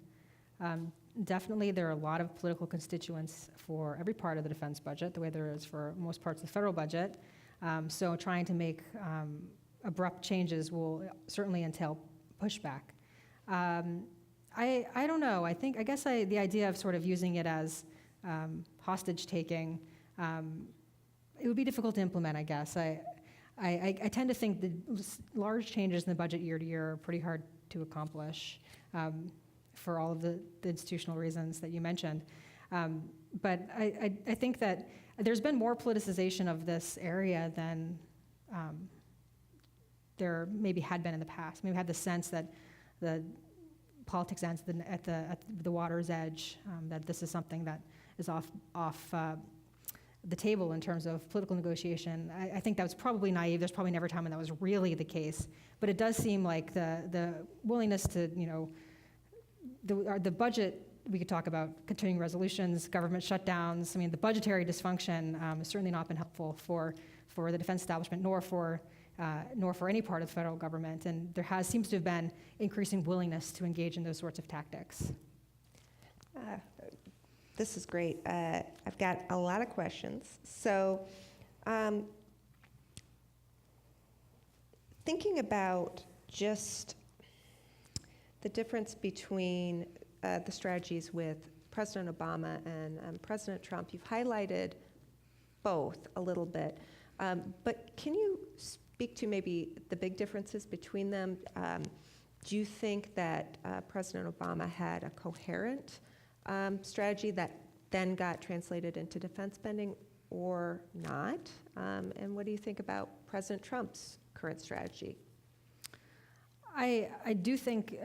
Definitely, there are a lot of political constituents for every part of the defense budget, the way there is for most parts of the federal budget. So trying to make abrupt changes will certainly entail pushback. I don't know. I guess the idea of sort of using it as hostage taking, it would be difficult to implement, I guess. I tend to think that large changes in the budget year to year are pretty hard to accomplish for all of the institutional reasons that you mentioned. But I think that there's been more politicization of this area than there maybe had been in the past. Maybe we had the sense that the politics ends at the water's edge, that this is something that is off the table in terms of political negotiation. I think that was probably naive. There's probably never a time when that was really the case. But it does seem like the willingness to, the budget, we could talk about continuing resolutions, government shutdowns. I mean, the budgetary dysfunction has certainly not been helpful for the defense establishment, nor for any part of the federal government. And there seems to have been increasing willingness to engage in those sorts of tactics. This is great. I've got a lot of questions. So thinking about just the difference between the strategies with President Obama and President Trump, you've highlighted both a little bit. But can you speak to maybe the big differences between them? Do you think that President Obama had a coherent strategy that then got translated into defense spending or not? And what do you think about President Trump's current strategy? I do think,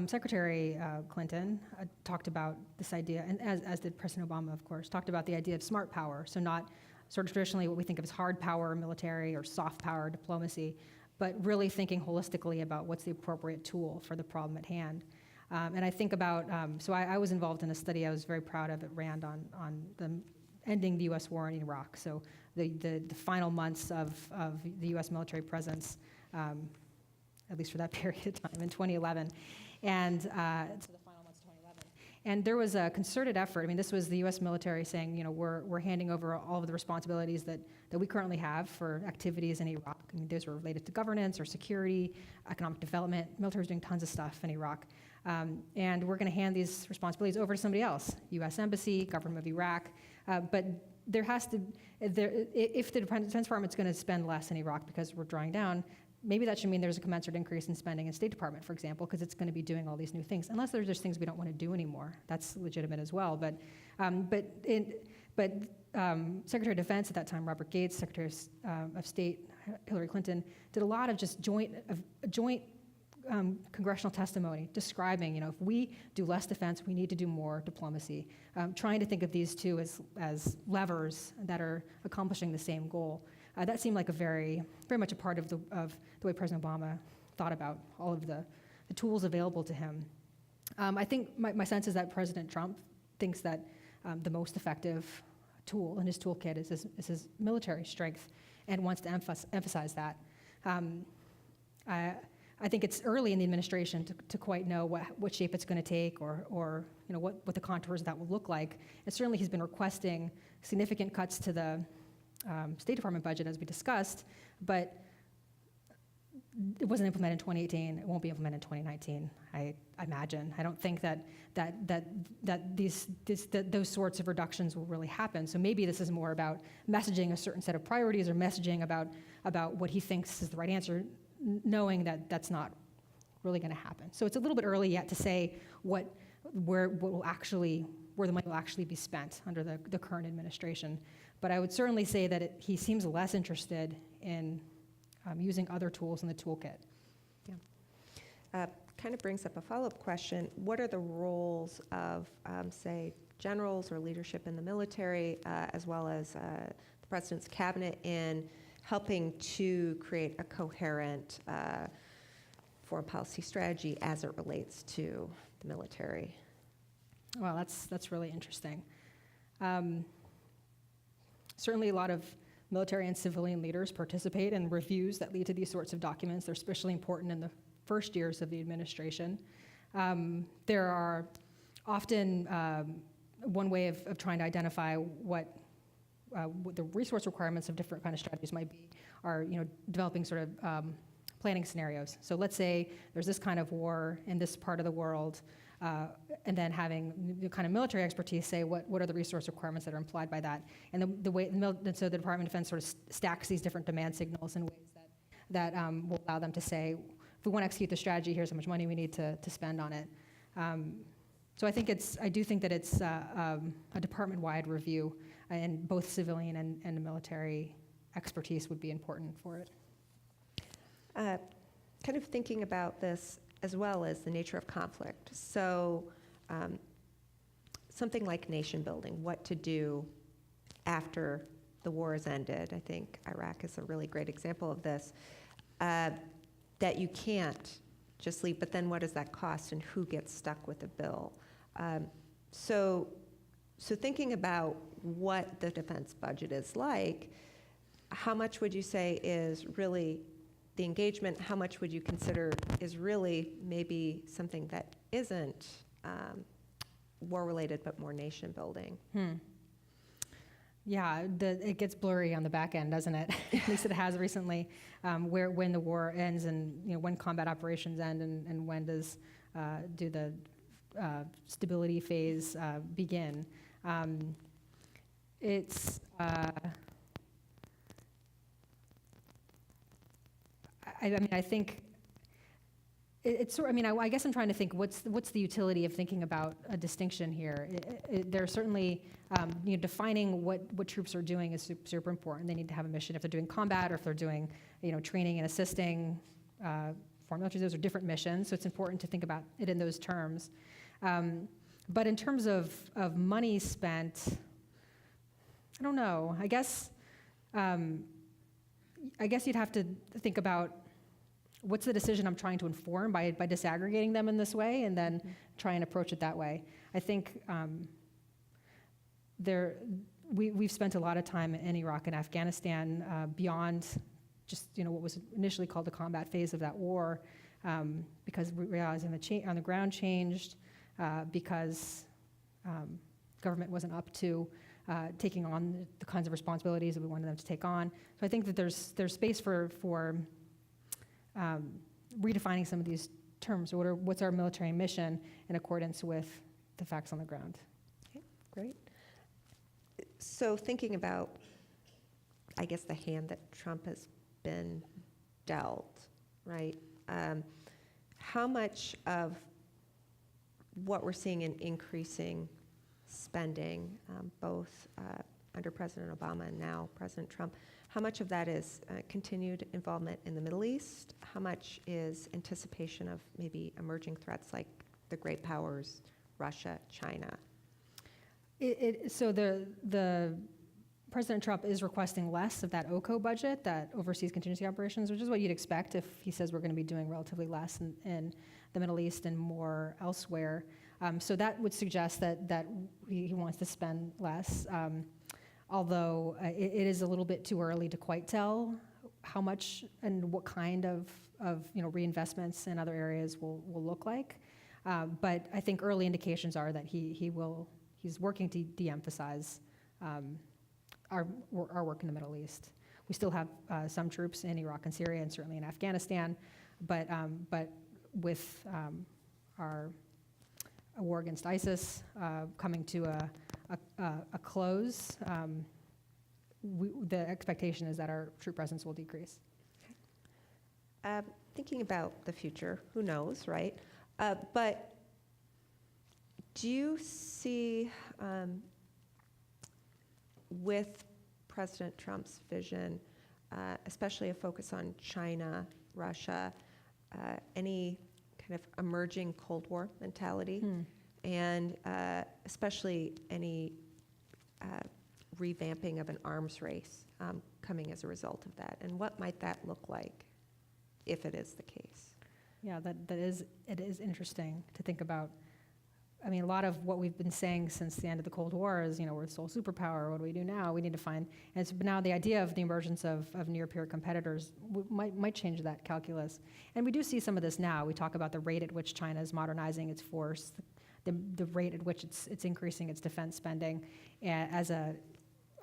Secretary Clinton talked about this idea, and as did President Obama, of course, talked about the idea of smart power, so not sort of traditionally what we think of as hard power, military, or soft power, diplomacy, but really thinking holistically about what's the appropriate tool for the problem at hand. And I think about, I was involved in a study I was very proud of at RAND on the ending the U.S. war in Iraq, so the final months of the U.S. military presence, at least for that period of time, in 2011. And so the final months of 2011. And there was a concerted effort. I mean, this was the U.S. military saying, we're handing over all of the responsibilities that we currently have for activities in Iraq. I mean, those were related to governance or security, economic development. Military was doing tons of stuff in Iraq. And we're going to hand these responsibilities over to somebody else, U.S. Embassy, government of Iraq. But there has to, if the Defense Department's going to spend less in Iraq because we're drawing down, maybe that should mean there's a commensurate increase in spending in State Department, for example, because it's going to be doing all these new things, unless there's just things we don't want to do anymore. That's legitimate as well. But Secretary of Defense at that time, Robert Gates, Secretary of State Hillary Clinton, did a lot of just joint congressional testimony describing, if we do less defense, we need to do more diplomacy, trying to think of these two as levers that are accomplishing the same goal. That seemed like very much a part of the way President Obama thought about all of the tools available to him. I think my sense is that President Trump thinks that the most effective tool in his toolkit is his military strength and wants to emphasize that. I think it's early in the administration to quite know what shape it's going to take or what the contours of that will look like. And certainly he's been requesting significant cuts to the State Department budget, as we discussed, but it wasn't implemented in 2018. It won't be implemented in 2019. I imagine. I don't think that those sorts of reductions will really happen. So maybe this is more about messaging a certain set of priorities or messaging about what he thinks is the right answer, knowing that that's not really going to happen. So it's a little bit early yet to say where the money will actually be spent under the current administration. But I would certainly say that he seems less interested in using other tools in the toolkit. Yeah. Kind of brings up a follow-up question. What are the roles of, say, generals or leadership in the military, as well as the President's cabinet in helping to create a coherent foreign policy strategy as it relates to the military? Well, that's really interesting. Certainly a lot of military and civilian leaders participate in reviews that lead to these sorts of documents. They're especially important in the first years of the administration. There are often one way of trying to identify what the resource requirements of different kind of strategies might be are, developing sort of planning scenarios. So let's say there's this kind of war in this part of the world, and then having the kind of military expertise say what are the resource requirements that are implied by that, and so the Department of Defense sort of stacks these different demand signals in ways that will allow them to say, if we want to execute the strategy, here's how much money we need to spend on it. So I do think that it's a department-wide review, and both civilian and military expertise would be important for it. Kind of thinking about this as well as the nature of conflict. So something like nation building, what to do after the war has ended. I think Iraq is a really great example of this, that you can't just leave, but then what does that cost and who gets stuck with the bill? So thinking about what the defense budget is like, how much would you say is really the engagement? How much would you consider is really maybe something that isn't war-related but more nation-building? Yeah, it gets blurry on the back end, doesn't it? At least it has recently, when the war ends and when combat operations end and when do the stability phase begin. It's I think it's sort. I guess I'm trying to think what's the utility of thinking about a distinction here. There's certainly defining what troops are doing is super important. They need to have a mission if they're doing combat or if they're doing training and assisting foreign militaries. Those are different missions, so it's important to think about it in those terms. But in terms of money spent, I don't know. I guess you'd have to think about what's the decision I'm trying to inform by disaggregating them in this way, and then try and approach it that way. I think we've spent a lot of time in Iraq and Afghanistan beyond just what was initially called the combat phase of that war, because realizing the on the ground changed, because government wasn't up to taking on the kinds of responsibilities that we wanted them to take on. So I think that there's space for redefining some of these terms. So what's our military mission in accordance with the facts on the ground? Okay, great. So thinking about, I guess, the hand that Trump has been dealt, right? How much of what we're seeing in increasing spending, both under President Obama and now President Trump, how much of that is continued involvement in the Middle East? How much is anticipation of maybe emerging threats like the great powers, Russia, China? So the President Trump is requesting less of that OCO budget, that overseas contingency operations, which is what you'd expect if he says we're going to be doing relatively less in the Middle East and more elsewhere. So that would suggest that he wants to spend less. Although it is a little bit too early to quite tell how much and what kind of reinvestments in other areas will look like. But I think early indications are that he's working to de-emphasize our work in the Middle East. We still have some troops in Iraq and Syria, and certainly in Afghanistan, but with our war against ISIS coming to a close, the expectation is that our troop presence will decrease. Thinking about the future, who knows, right? But do you see, with President Trump's vision, especially a focus on China, Russia, any kind of emerging Cold War mentality, and especially any revamping of an arms race coming as a result of that? And what might that look like if it is the case? Yeah, it is interesting to think about. I mean, a lot of what we've been saying since the end of the Cold War is, we're the sole superpower. What do we do now? We need to find, and it's now the idea of the emergence of near-peer competitors might change that calculus. And we do see some of this now. We talk about the rate at which China is modernizing its force, the rate at which it's increasing its defense spending as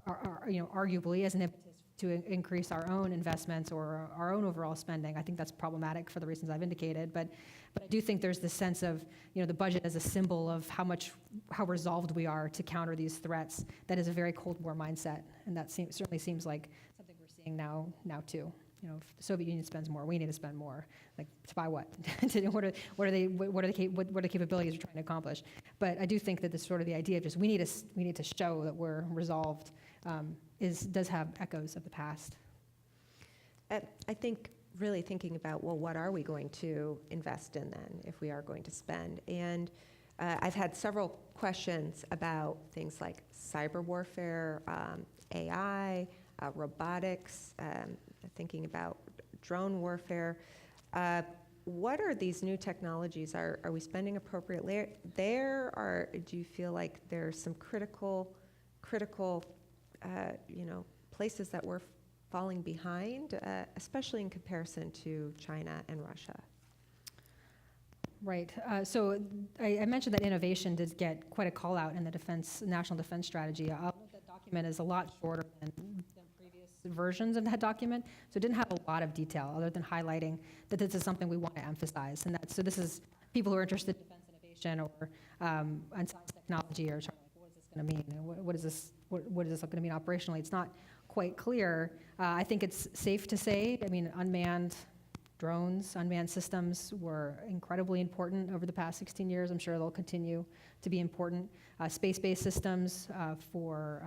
arguably as an impetus to increase our own investments or our own overall spending. I think that's problematic for the reasons I've indicated, but I do think there's this sense of, the budget as a symbol of how resolved we are to counter these threats. That is a very Cold War mindset, and that certainly seems like something we're seeing now too. If the Soviet Union spends more, we need to spend more. Like, to buy what? what are the capabilities we're trying to accomplish? But I do think that this sort of the idea of just we need to show that we're resolved does have echoes of the past. I think really thinking about, well, what are we going to invest in then if we are going to spend? And I've had several questions about things like cyber warfare, AI, robotics, thinking about drone warfare. What are these new technologies? Are we spending appropriately there, or do you feel like there's some critical places that we're falling behind, especially in comparison to China and Russia? Right. So I mentioned that innovation did get quite a call out in the National Defense Strategy. That document is a lot shorter than previous versions of that document, so it didn't have a lot of detail other than highlighting that this is something we want to emphasize. And so this is people who are interested in defense innovation or in science technology are trying to, what is this going to mean? What is this going to mean operationally? It's not quite clear. I think it's safe to say, unmanned drones, unmanned systems were incredibly important over the past 16 years. I'm sure they'll continue to be important. Space-based systems for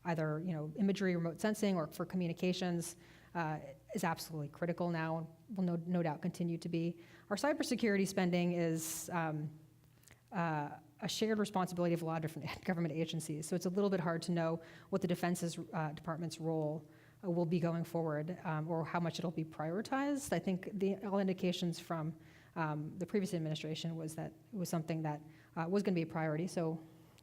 either imagery, remote sensing, or for communications is absolutely critical now, and will no doubt continue to be. Our cybersecurity spending is a shared responsibility of a lot of different government agencies. So it's a little bit hard to know what the Defense Department's role will be going forward, or how much it'll be prioritized. I think all indications from the previous administration was that it was something that was going to be a priority. So,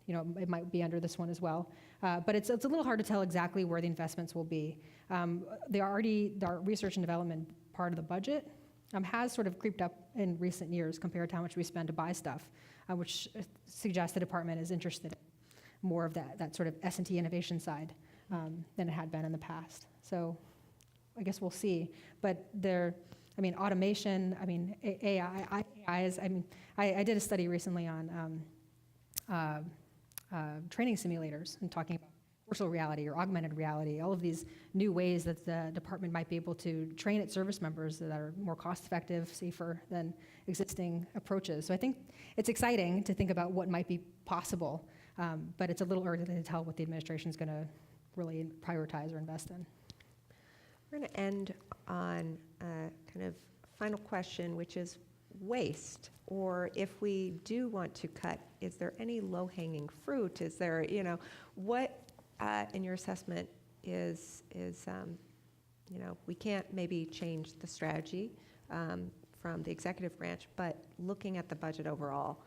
it might be under this one as well. But it's a little hard to tell exactly where the investments will be. The research and development part of the budget has sort of creeped up in recent years compared to how much we spend to buy stuff, which suggests the department is interested in more of that sort of S&T innovation side than it had been in the past. So I guess we'll see. But automation, AI is, I did a study recently on training simulators and talking about virtual reality or augmented reality, all of these new ways that the department might be able to train its service members that are more cost-effective, safer than existing approaches. So I think it's exciting to think about what might be possible, but it's a little early to tell what the administration is going to really prioritize or invest in. We're going to end on a kind of final question, which is waste. Or if we do want to cut, is there any low-hanging fruit? Is there, what in your assessment is we can't maybe change the strategy from the executive branch, but looking at the budget overall,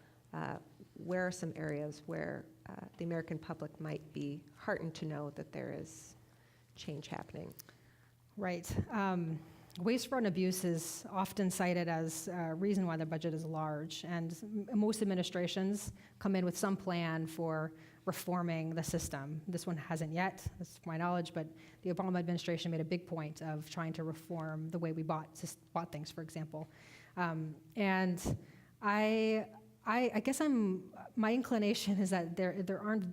where are some areas where the American public might be heartened to know that there is change happening? Right. Waste, fraud, and abuse is often cited as a reason why the budget is large, and most administrations come in with some plan for reforming the system. This one hasn't yet, this is my knowledge, but the Obama administration made a big point of trying to reform the way we bought things, for example. And I guess my inclination is that there aren't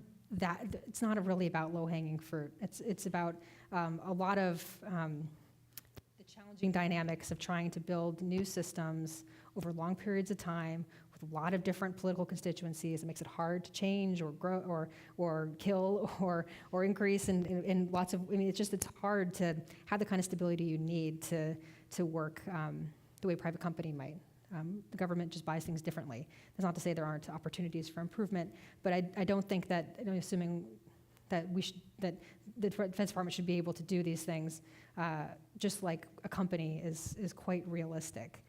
it's not really about low-hanging fruit. It's about a lot of the challenging dynamics of trying to build new systems over long periods of time with a lot of different political constituencies. It makes it hard to change or grow or kill or increase in lots of, it's hard to have the kind of stability you need to work the way a private company might. The government just buys things differently. That's not to say there aren't opportunities for improvement, but I don't think that, assuming that that the Defense Department should be able to do these things just like a company is quite realistic.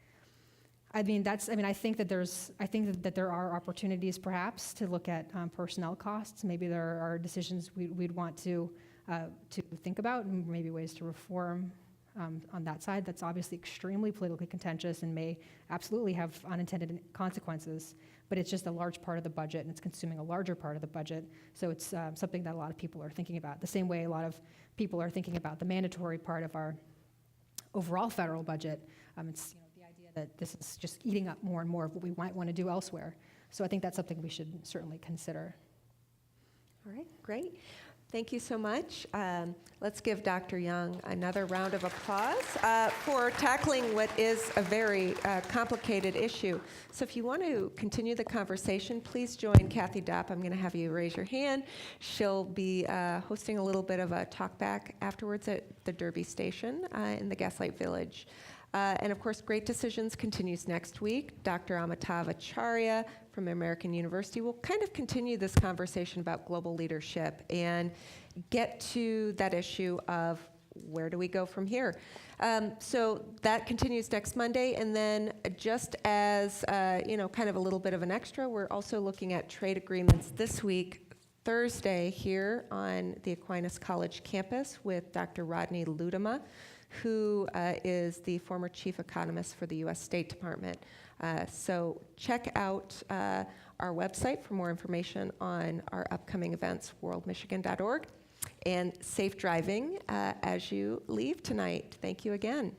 I think that there are opportunities perhaps to look at personnel costs. Maybe there are decisions we'd want to think about, and maybe ways to reform on that side. That's obviously extremely politically contentious and may absolutely have unintended consequences, but it's just a large part of the budget, and it's consuming a larger part of the budget, so it's something that a lot of people are thinking about. The same way a lot of people are thinking about the mandatory part of our overall federal budget. It's the idea that this is just eating up more and more of what we might want to do elsewhere. So I think that's something we should certainly consider. All right, great. Thank you so much. Let's give Dr. Young another round of applause for tackling what is a very complicated issue. So if you want to continue the conversation, please join Kathy Dopp. I'm going to have you raise your hand. She'll be hosting a little bit of a talk back afterwards at the Derby Station in the Gaslight Village. And of course, Great Decisions continues next week. Dr. Amitav Acharya from American University will kind of continue this conversation about global leadership and get to that issue of where do we go from here. So that continues next Monday, and then just as kind of a little bit of an extra, we're also looking at trade agreements this week, Thursday, here on the Aquinas College campus with Dr. Rodney Ludema, who is the former chief economist for the U.S. State Department. So check out our website for more information on our upcoming events, worldmichigan.org. And safe driving as you leave tonight. Thank you again.